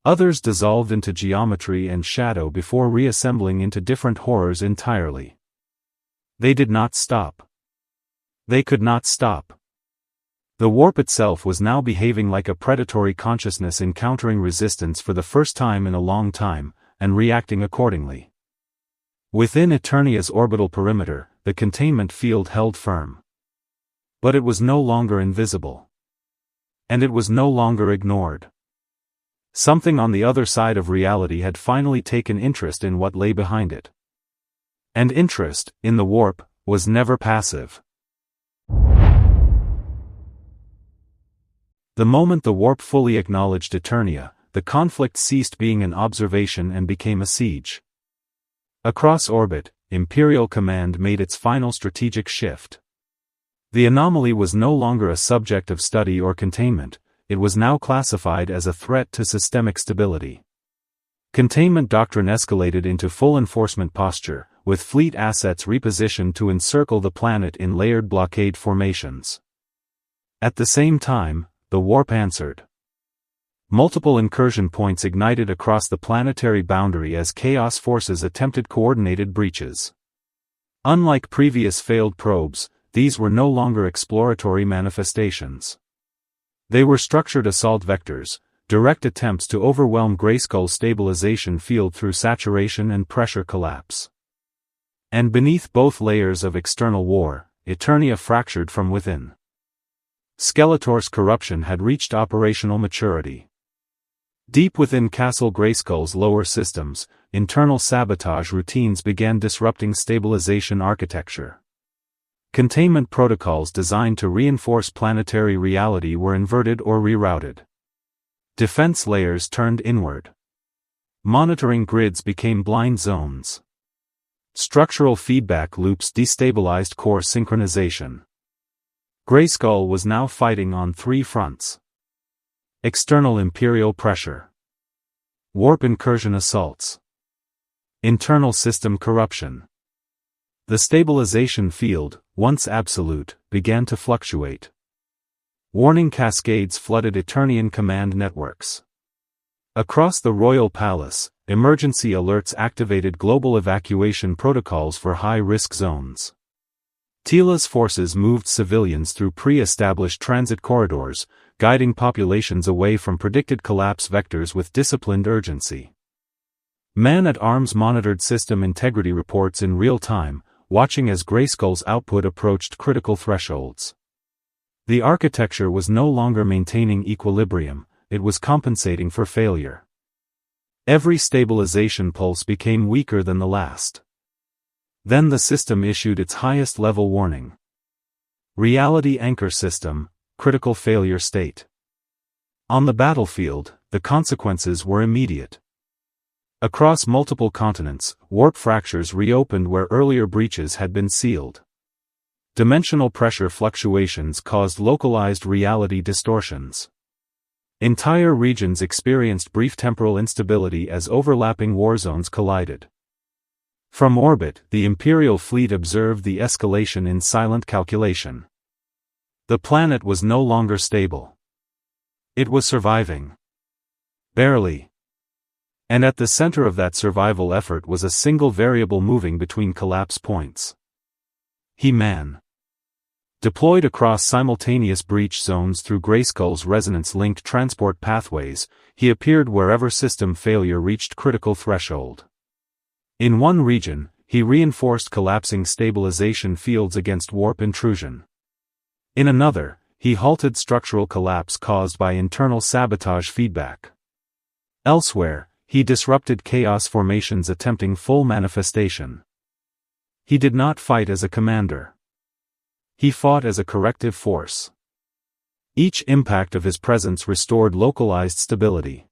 Others dissolved into geometry and shadow before reassembling into different horrors entirely. They did not stop. They could not stop. The warp itself was now behaving like a predatory consciousness encountering resistance for the first time in a long time, and reacting accordingly. Within Eternia's orbital perimeter, the containment field held firm. But it was no longer invisible. And it was no longer ignored. Something on the other side of reality had finally taken interest in what lay behind it. And interest, in the warp, was never passive. The moment the warp fully acknowledged Eternia, the conflict ceased being an observation and became a siege. Across orbit, Imperial command made its final strategic shift. The anomaly was no longer a subject of study or containment, it was now classified as a threat to systemic stability. Containment doctrine escalated into full enforcement posture, with fleet assets repositioned to encircle the planet in layered blockade formations. At the same time, the warp answered. Multiple incursion points ignited across the planetary boundary as chaos forces attempted coordinated breaches. Unlike previous failed probes, these were no longer exploratory manifestations. They were structured assault vectors, direct attempts to overwhelm Grayskull's stabilization field through saturation and pressure collapse. And beneath both layers of external war, Eternia fractured from within. Skeletor's corruption had reached operational maturity. Deep within Castle Grayskull's lower systems, internal sabotage routines began disrupting stabilization architecture. Containment protocols designed to reinforce planetary reality were inverted or rerouted. Defense layers turned inward. Monitoring grids became blind zones. Structural feedback loops destabilized core synchronization. Grayskull was now fighting on three fronts. External Imperial pressure. Warp incursion assaults. Internal system corruption. The stabilization field, once absolute, began to fluctuate. Warning cascades flooded Eternian command networks. Across the royal palace, emergency alerts activated global evacuation protocols for high-risk zones. Tila's forces moved civilians through pre-established transit corridors, guiding populations away from predicted collapse vectors with disciplined urgency. Man-at-Arms monitored system integrity reports in real time, watching as Grayskull's output approached critical thresholds. The architecture was no longer maintaining equilibrium, it was compensating for failure. Every stabilization pulse became weaker than the last. Then the system issued its highest level warning. Reality Anchor System, critical failure state. On the battlefield, the consequences were immediate. Across multiple continents, warp fractures reopened where earlier breaches had been sealed. Dimensional pressure fluctuations caused localized reality distortions. Entire regions experienced brief temporal instability as overlapping war zones collided. From orbit, the Imperial fleet observed the escalation in silent calculation. The planet was no longer stable. It was surviving. Barely. And at the center of that survival effort was a single variable moving between collapse points. He-Man. Deployed across simultaneous breach zones through Grayskull's resonance-linked transport pathways, he appeared wherever system failure reached critical threshold. In one region, he reinforced collapsing stabilization fields against warp intrusion. In another, he halted structural collapse caused by internal sabotage feedback. Elsewhere, he disrupted chaos formations attempting full manifestation. He did not fight as a commander. He fought as a corrective force. Each impact of his presence restored localized stability.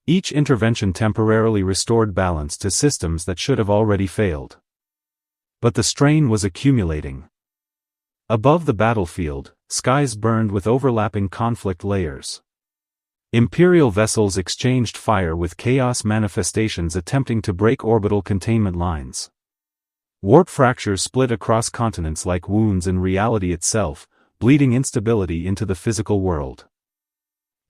Each intervention temporarily restored balance to systems that should have already failed. But the strain was accumulating. Above the battlefield, skies burned with overlapping conflict layers. Imperial vessels exchanged fire with chaos manifestations attempting to break orbital containment lines. Warp fractures split across continents like wounds in reality itself, bleeding instability into the physical world.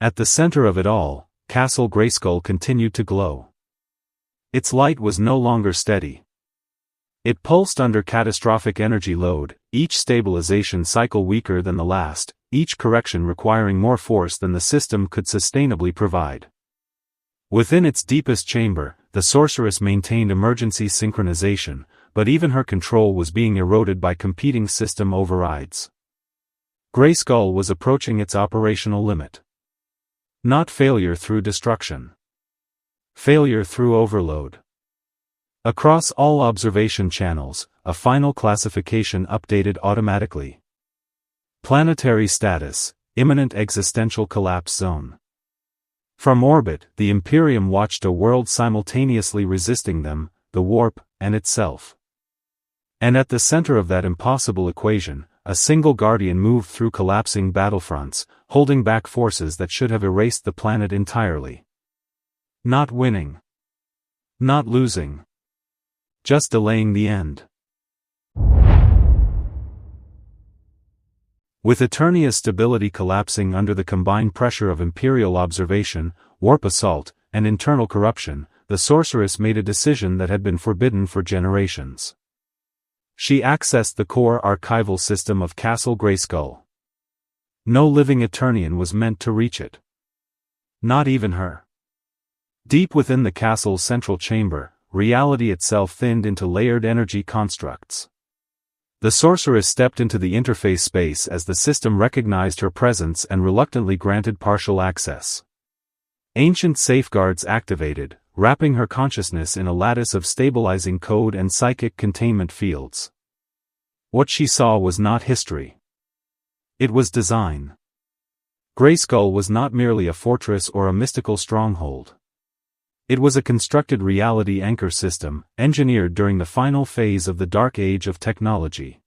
At the center of it all, Castle Grayskull continued to glow. Its light was no longer steady. It pulsed under catastrophic energy load, each stabilization cycle weaker than the last, each correction requiring more force than the system could sustainably provide. Within its deepest chamber, the sorceress maintained emergency synchronization, but even her control was being eroded by competing system overrides. Grayskull was approaching its operational limit. Not failure through destruction. Failure through overload. Across all observation channels, a final classification updated automatically. Planetary status, imminent existential collapse zone. From orbit, the Imperium watched a world simultaneously resisting them, the warp, and itself. And at the center of that impossible equation, a single guardian moved through collapsing battlefronts, holding back forces that should have erased the planet entirely. Not winning. Not losing. Just delaying the end. With Eternia's stability collapsing under the combined pressure of Imperial observation, warp assault, and internal corruption, the sorceress made a decision that had been forbidden for generations. She accessed the core archival system of Castle Grayskull. No living Eternian was meant to reach it. Not even her. Deep within the castle's central chamber, reality itself thinned into layered energy constructs. The sorceress stepped into the interface space as the system recognized her presence and reluctantly granted partial access. Ancient safeguards activated, wrapping her consciousness in a lattice of stabilizing code and psychic containment fields. What she saw was not history. It was design. Grayskull was not merely a fortress or a mystical stronghold. It was a constructed reality anchor system, engineered during the final phase of the dark age of technology.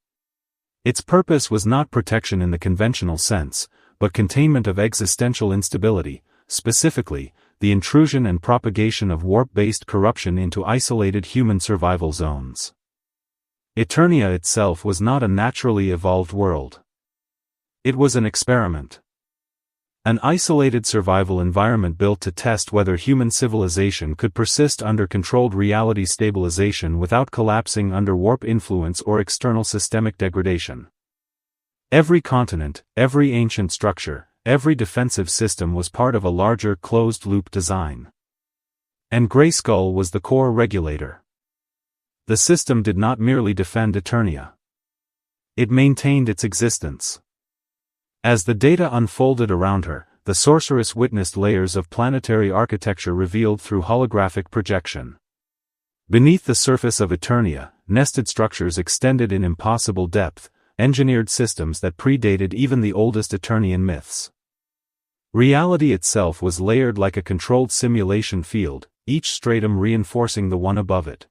Its purpose was not protection in the conventional sense, but containment of existential instability, specifically, the intrusion and propagation of warp-based corruption into isolated human survival zones. Eternia itself was not a naturally evolved world. It was an experiment. An isolated survival environment built to test whether human civilization could persist under controlled reality stabilization without collapsing under warp influence or external systemic degradation. Every continent, every ancient structure, every defensive system was part of a larger closed-loop design. And Grayskull was the core regulator. The system did not merely defend Eternia. It maintained its existence. As the data unfolded around her, the sorceress witnessed layers of planetary architecture revealed through holographic projection. Beneath the surface of Eternia, nested structures extended in impossible depth, engineered systems that predated even the oldest Eternian myths. Reality itself was layered like a controlled simulation field, each stratum reinforcing the one above it.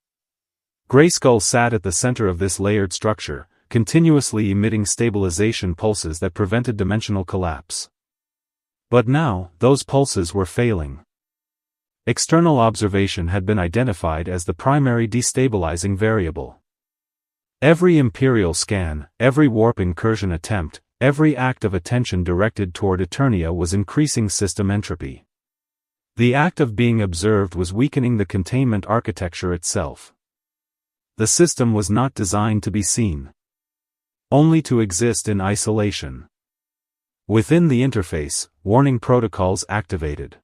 Grayskull sat at the center of this layered structure, continuously emitting stabilization pulses that prevented dimensional collapse. But now, those pulses were failing. External observation had been identified as the primary destabilizing variable. Every Imperial scan, every warp incursion attempt, every act of attention directed toward Eternia was increasing system entropy. The act of being observed was weakening the containment architecture itself. The system was not designed to be seen. Only to exist in isolation. Within the interface, warning protocols activated.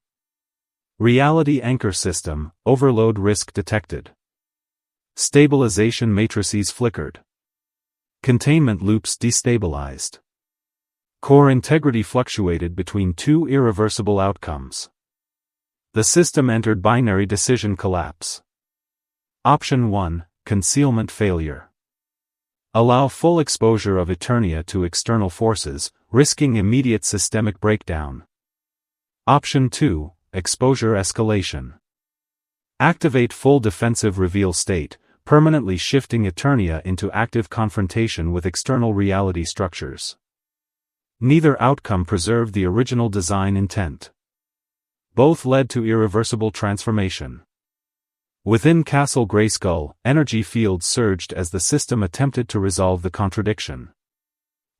Reality anchor system, overload risk detected. Stabilization matrices flickered. Containment loops destabilized. Core integrity fluctuated between two irreversible outcomes. The system entered binary decision collapse. Option 1, concealment failure. Allow full exposure of Eternia to external forces, risking immediate systemic breakdown. Option 2, exposure escalation. Activate full defensive reveal state, permanently shifting Eternia into active confrontation with external reality structures. Neither outcome preserved the original design intent. Both led to irreversible transformation. Within Castle Grayskull, energy fields surged as the system attempted to resolve the contradiction.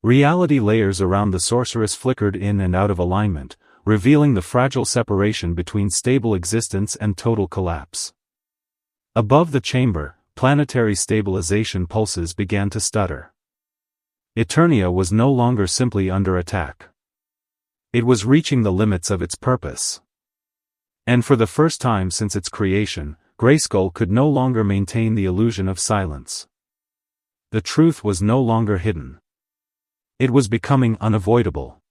Reality layers around the sorceress flickered in and out of alignment, revealing the fragile separation between stable existence and total collapse. Above the chamber, planetary stabilization pulses began to stutter. Eternia was no longer simply under attack. It was reaching the limits of its purpose. And for the first time since its creation, Grayskull could no longer maintain the illusion of silence. The truth was no longer hidden. It was becoming unavoidable.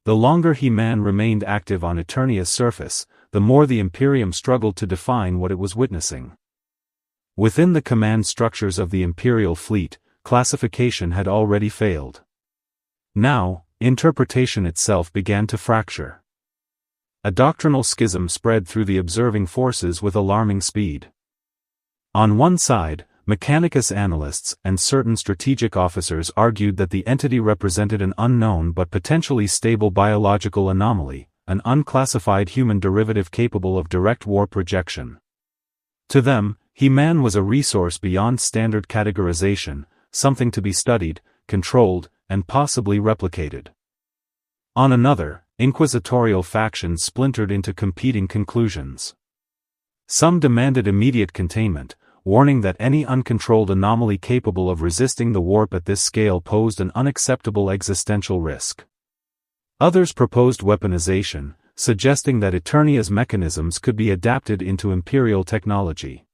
The longer He-Man remained active on Eternia's surface, the more the Imperium struggled to define what it was witnessing. Within the command structures of the Imperial fleet, classification had already failed. Now, interpretation itself began to fracture. A doctrinal schism spread through the observing forces with alarming speed. On one side, Mechanicus analysts and certain strategic officers argued that the entity represented an unknown but potentially stable biological anomaly, an unclassified human derivative capable of direct warp rejection. To them, He-Man was a resource beyond standard categorization, something to be studied, controlled, and possibly replicated. On another, inquisitorial factions splintered into competing conclusions. Some demanded immediate containment, warning that any uncontrolled anomaly capable of resisting the warp at this scale posed an unacceptable existential risk. Others proposed weaponization, suggesting that Eternia's mechanisms could be adapted into Imperial technology.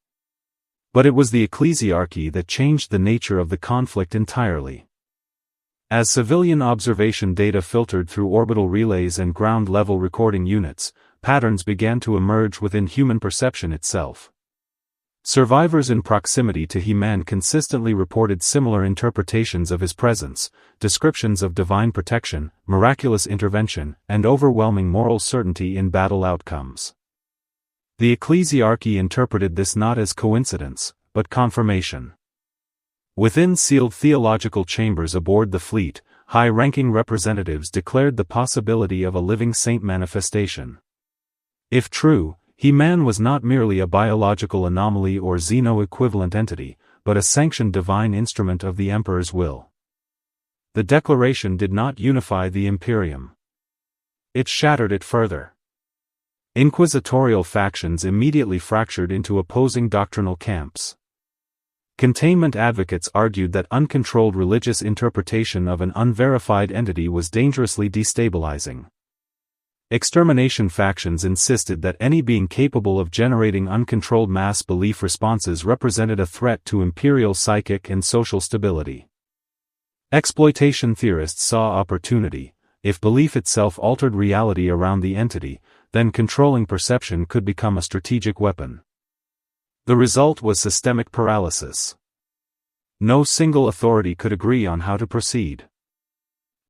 But it was the ecclesiarchy that changed the nature of the conflict entirely. As civilian observation data filtered through orbital relays and ground-level recording units, patterns began to emerge within human perception itself. Survivors in proximity to He-Man consistently reported similar interpretations of his presence, descriptions of divine protection, miraculous intervention, and overwhelming moral certainty in battle outcomes. The ecclesiarchy interpreted this not as coincidence, but confirmation. Within sealed theological chambers aboard the fleet, high-ranking representatives declared the possibility of a living saint manifestation. If true, He-Man was not merely a biological anomaly or Xeno-equivalent entity, but a sanctioned divine instrument of the Emperor's will. The declaration did not unify the Imperium. It shattered it further. Inquisitorial factions immediately fractured into opposing doctrinal camps. Containment advocates argued that uncontrolled religious interpretation of an unverified entity was dangerously destabilizing. Extermination factions insisted that any being capable of generating uncontrolled mass belief responses represented a threat to Imperial psychic and social stability. Exploitation theorists saw opportunity. If belief itself altered reality around the entity, then controlling perception could become a strategic weapon. The result was systemic paralysis. No single authority could agree on how to proceed.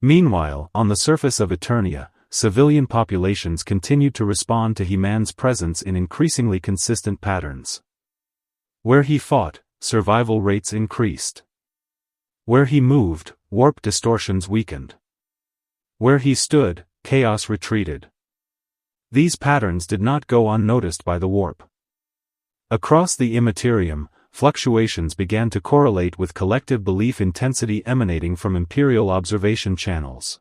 Meanwhile, on the surface of Eternia, civilian populations continued to respond to He-Man's presence in increasingly consistent patterns. Where he fought, survival rates increased. Where he moved, warp distortions weakened. Where he stood, chaos retreated. These patterns did not go unnoticed by the warp. Across the Imperium, fluctuations began to correlate with collective belief intensity emanating from Imperial observation channels.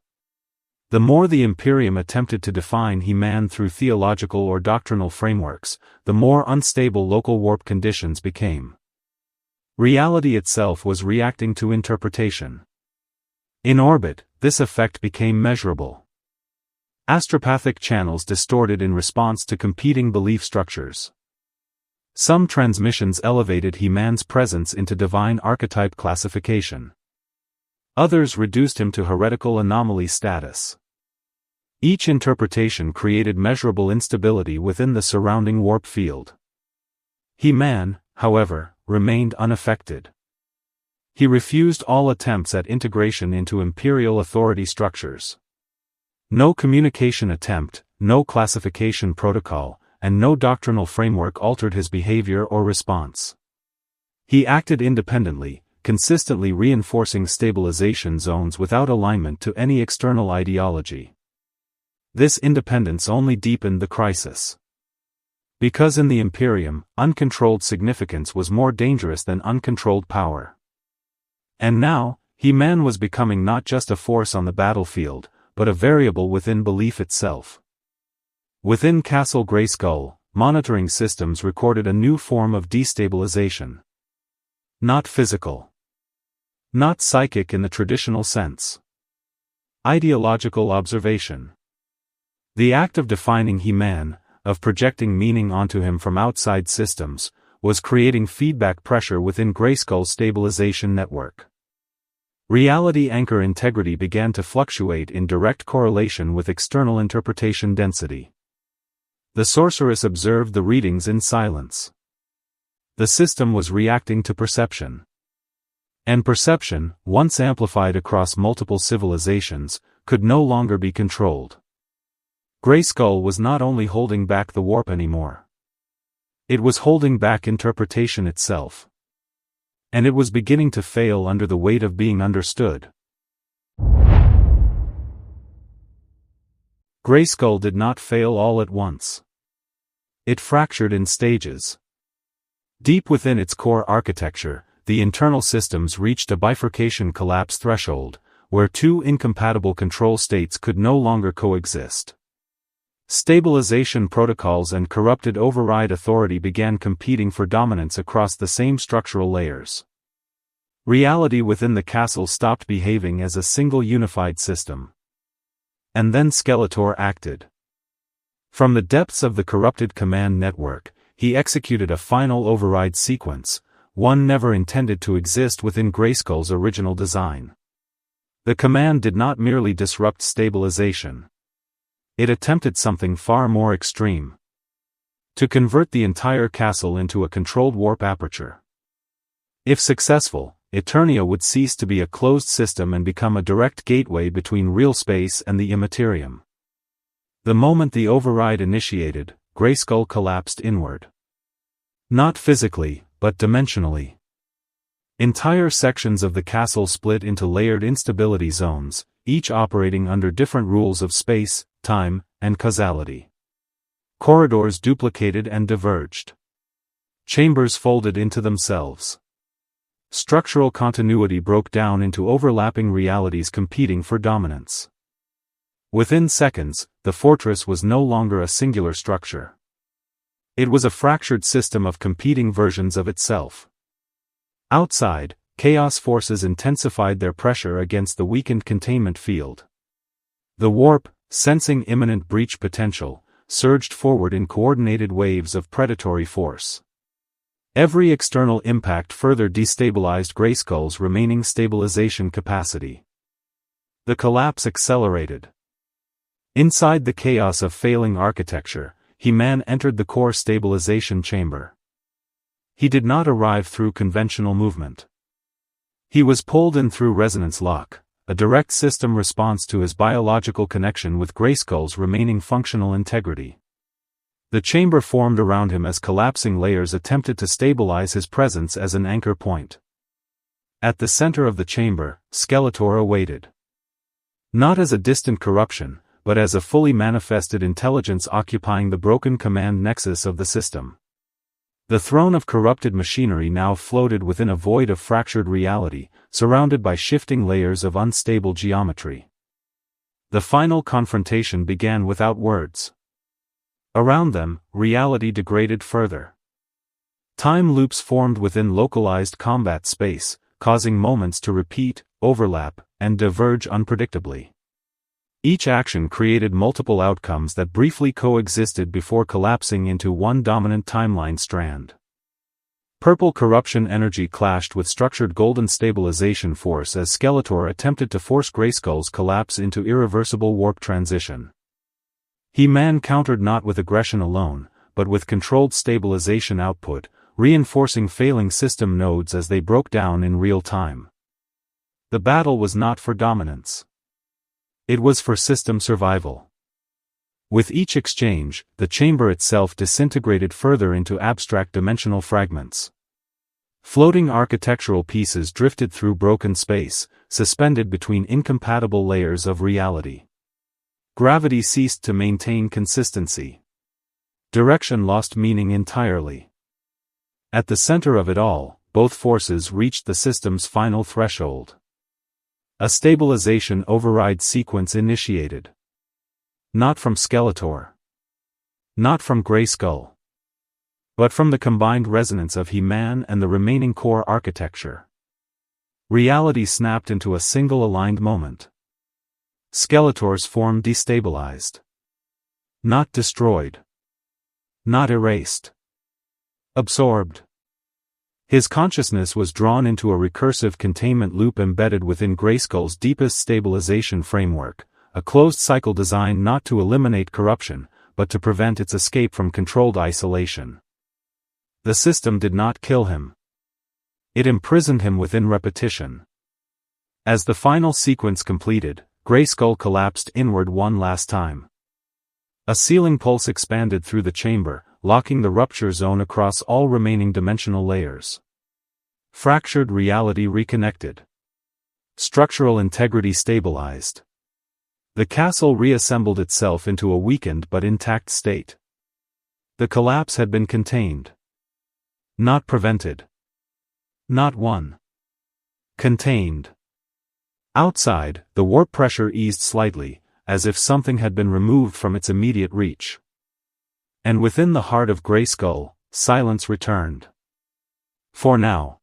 The more the Imperium attempted to define He-Man through theological or doctrinal frameworks, the more unstable local warp conditions became. Reality itself was reacting to interpretation. In orbit, this effect became measurable. Astropathic channels distorted in response to competing belief structures. Some transmissions elevated He-Man's presence into divine archetype classification. Others reduced him to heretical anomaly status. Each interpretation created measurable instability within the surrounding warp field. He-Man, however, remained unaffected. He refused all attempts at integration into Imperial authority structures. No communication attempt, no classification protocol, and no doctrinal framework altered his behavior or response. He acted independently, consistently reinforcing stabilization zones without alignment to any external ideology. This independence only deepened the crisis. Because in the Imperium, uncontrolled significance was more dangerous than uncontrolled power. And now, He-Man was becoming not just a force on the battlefield, but a variable within belief itself. Within Castle Grayskull, monitoring systems recorded a new form of destabilization. Not physical. Not psychic in the traditional sense. Ideological observation. The act of defining He-Man, of projecting meaning onto him from outside systems, was creating feedback pressure within Grayskull's stabilization network. Reality anchor integrity began to fluctuate in direct correlation with external interpretation density. The sorceress observed the readings in silence. The system was reacting to perception. And perception, once amplified across multiple civilizations, could no longer be controlled. Grayskull was not only holding back the warp anymore. It was holding back interpretation itself. And it was beginning to fail under the weight of being understood. Grayskull did not fail all at once. It fractured in stages. Deep within its core architecture, the internal systems reached a bifurcation collapse threshold, where two incompatible control states could no longer coexist. Stabilization protocols and corrupted override authority began competing for dominance across the same structural layers. Reality within the castle stopped behaving as a single unified system. And then Skeletor acted. From the depths of the corrupted command network, he executed a final override sequence, one never intended to exist within Grayskull's original design. The command did not merely disrupt stabilization. It attempted something far more extreme. To convert the entire castle into a controlled warp aperture. If successful, Eternia would cease to be a closed system and become a direct gateway between real space and the Imperium. The moment the override initiated, Grayskull collapsed inward. Not physically, but dimensionally. Entire sections of the castle split into layered instability zones, each operating under different rules of space, time, and causality. Corridors duplicated and diverged. Chambers folded into themselves. Structural continuity broke down into overlapping realities competing for dominance. Within seconds, the fortress was no longer a singular structure. It was a fractured system of competing versions of itself. Outside, chaos forces intensified their pressure against the weakened containment field. The warp, sensing imminent breach potential, surged forward in coordinated waves of predatory force. Every external impact further destabilized Grayskull's remaining stabilization capacity. The collapse accelerated. Inside the chaos of failing architecture, He-Man entered the core stabilization chamber. He did not arrive through conventional movement. He was pulled in through resonance lock, a direct system response to his biological connection with Grayskull's remaining functional integrity. The chamber formed around him as collapsing layers attempted to stabilize his presence as an anchor point. At the center of the chamber, Skeletor awaited. Not as a distant corruption, but as a fully manifested intelligence occupying the broken command nexus of the system. The throne of corrupted machinery now floated within a void of fractured reality, surrounded by shifting layers of unstable geometry. The final confrontation began without words. Around them, reality degraded further. Time loops formed within localized combat space, causing moments to repeat, overlap, and diverge unpredictably. Each action created multiple outcomes that briefly coexisted before collapsing into one dominant timeline strand. Purple corruption energy clashed with structured golden stabilization force as Skeletor attempted to force Grayskull's collapse into irreversible warp transition. He-Man countered not with aggression alone, but with controlled stabilization output, reinforcing failing system nodes as they broke down in real time. The battle was not for dominance. It was for system survival. With each exchange, the chamber itself disintegrated further into abstract dimensional fragments. Floating architectural pieces drifted through broken space, suspended between incompatible layers of reality. Gravity ceased to maintain consistency. Direction lost meaning entirely. At the center of it all, both forces reached the system's final threshold. A stabilization override sequence initiated. Not from Skeletor. Not from Grayskull. But from the combined resonance of He-Man and the remaining core architecture. Reality snapped into a single aligned moment. Skeletor's form destabilized. Not destroyed. Not erased. Absorbed. His consciousness was drawn into a recursive containment loop embedded within Grayskull's deepest stabilization framework, a closed cycle designed not to eliminate corruption, but to prevent its escape from controlled isolation. The system did not kill him. It imprisoned him within repetition. As the final sequence completed, Grayskull collapsed inward one last time. A sealing pulse expanded through the chamber, locking the rupture zone across all remaining dimensional layers. Fractured reality reconnected. Structural integrity stabilized. The castle reassembled itself into a weakened but intact state. The collapse had been contained. Not prevented. Not won. Contained. Outside, the warp pressure eased slightly, as if something had been removed from its immediate reach. And within the heart of Grayskull, silence returned. For now.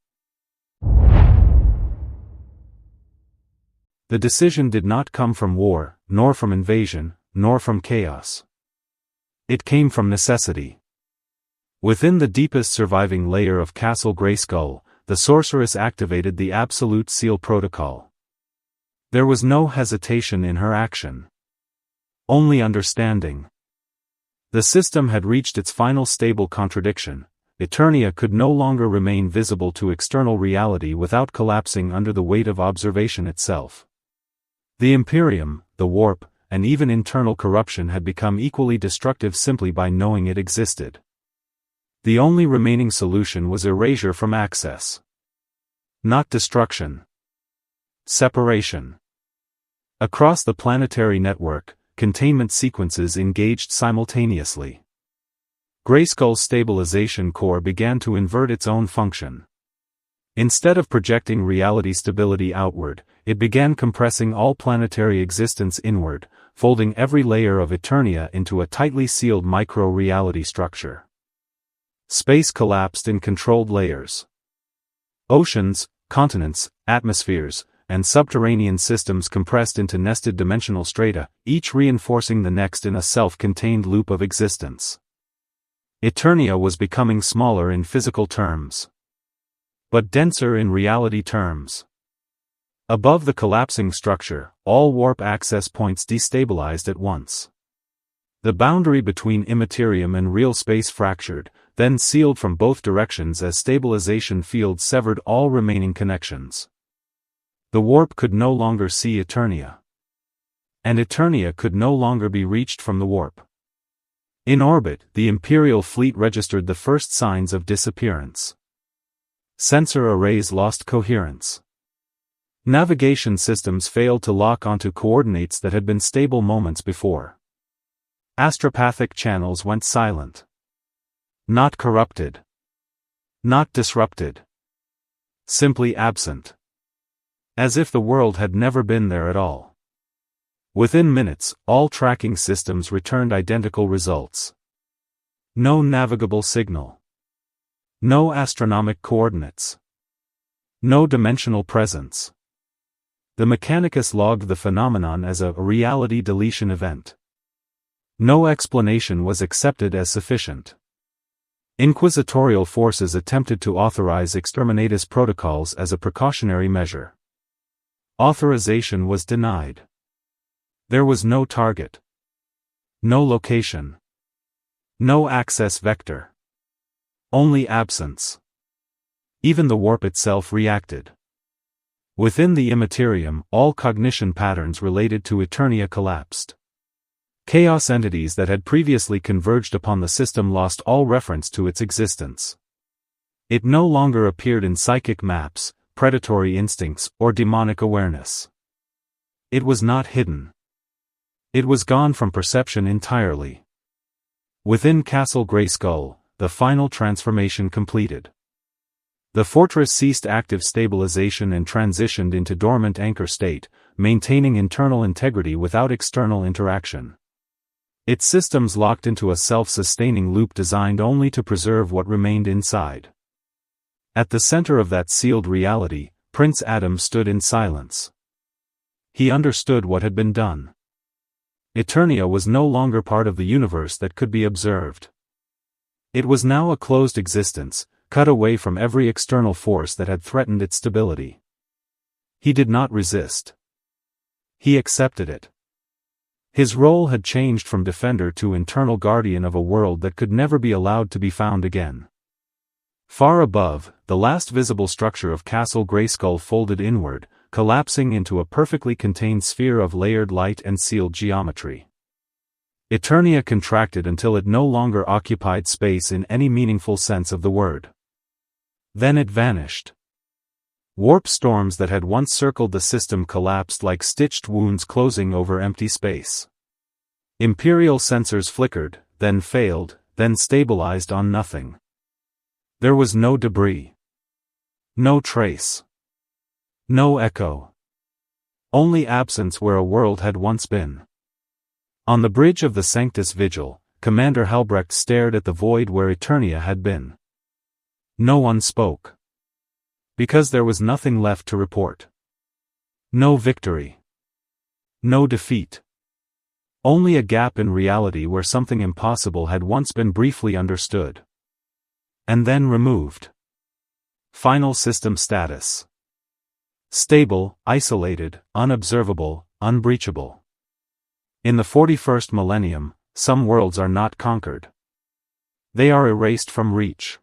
The decision did not come from war, nor from invasion, nor from chaos. It came from necessity. Within the deepest surviving layer of Castle Grayskull, the sorceress activated the Absolute Seal Protocol. There was no hesitation in her action. Only understanding. The system had reached its final stable contradiction. Eternia could no longer remain visible to external reality without collapsing under the weight of observation itself. The Imperium, the warp, and even internal corruption had become equally destructive simply by knowing it existed. The only remaining solution was erasure from access. Not destruction. Separation. Across the planetary network, containment sequences engaged simultaneously. Grayskull's stabilization core began to invert its own function. Instead of projecting reality stability outward, it began compressing all planetary existence inward, folding every layer of Eternia into a tightly sealed micro-reality structure. Space collapsed in controlled layers. Oceans, continents, atmospheres, and subterranean systems compressed into nested dimensional strata, each reinforcing the next in a self-contained loop of existence. Eternia was becoming smaller in physical terms, but denser in reality terms. Above the collapsing structure, all warp access points destabilized at once. The boundary between Imperium and real space fractured, then sealed from both directions as stabilization fields severed all remaining connections. The warp could no longer see Eternia. And Eternia could no longer be reached from the warp. In orbit, the Imperial fleet registered the first signs of disappearance. Sensor arrays lost coherence. Navigation systems failed to lock onto coordinates that had been stable moments before. Astropathic channels went silent. Not corrupted. Not disrupted. Simply absent. As if the world had never been there at all. Within minutes, all tracking systems returned identical results. No navigable signal. No astronomic coordinates. No dimensional presence. The Mechanicus logged the phenomenon as a reality deletion event. No explanation was accepted as sufficient. Inquisitorial forces attempted to authorize exterminatus protocols as a precautionary measure. Authorization was denied. There was no target. No location. No access vector. Only absence. Even the warp itself reacted. Within the Imperium, all cognition patterns related to Eternia collapsed. Chaos entities that had previously converged upon the system lost all reference to its existence. It no longer appeared in psychic maps, predatory instincts, or demonic awareness. It was not hidden. It was gone from perception entirely. Within Castle Grayskull, the final transformation completed. The fortress ceased active stabilization and transitioned into dormant anchor state, maintaining internal integrity without external interaction. Its systems locked into a self-sustaining loop designed only to preserve what remained inside. At the center of that sealed reality, Prince Adam stood in silence. He understood what had been done. Eternia was no longer part of the universe that could be observed. It was now a closed existence, cut away from every external force that had threatened its stability. He did not resist. He accepted it. His role had changed from defender to internal guardian of a world that could never be allowed to be found again. Far above, the last visible structure of Castle Grayskull folded inward, collapsing into a perfectly contained sphere of layered light and sealed geometry. Eternia contracted until it no longer occupied space in any meaningful sense of the word. Then it vanished. Warp storms that had once circled the system collapsed like stitched wounds closing over empty space. Imperial sensors flickered, then failed, then stabilized on nothing. There was no debris. No trace. No echo. Only absence where a world had once been. On the bridge of the Sanctus Vigil, Commander Halbrecht stared at the void where Eternia had been. No one spoke. Because there was nothing left to report. No victory. No defeat. Only a gap in reality where something impossible had once been briefly understood. And then removed. Final system status. Stable, isolated, unobservable, unbreachable. In the 41st millennium, some worlds are not conquered. They are erased from reach.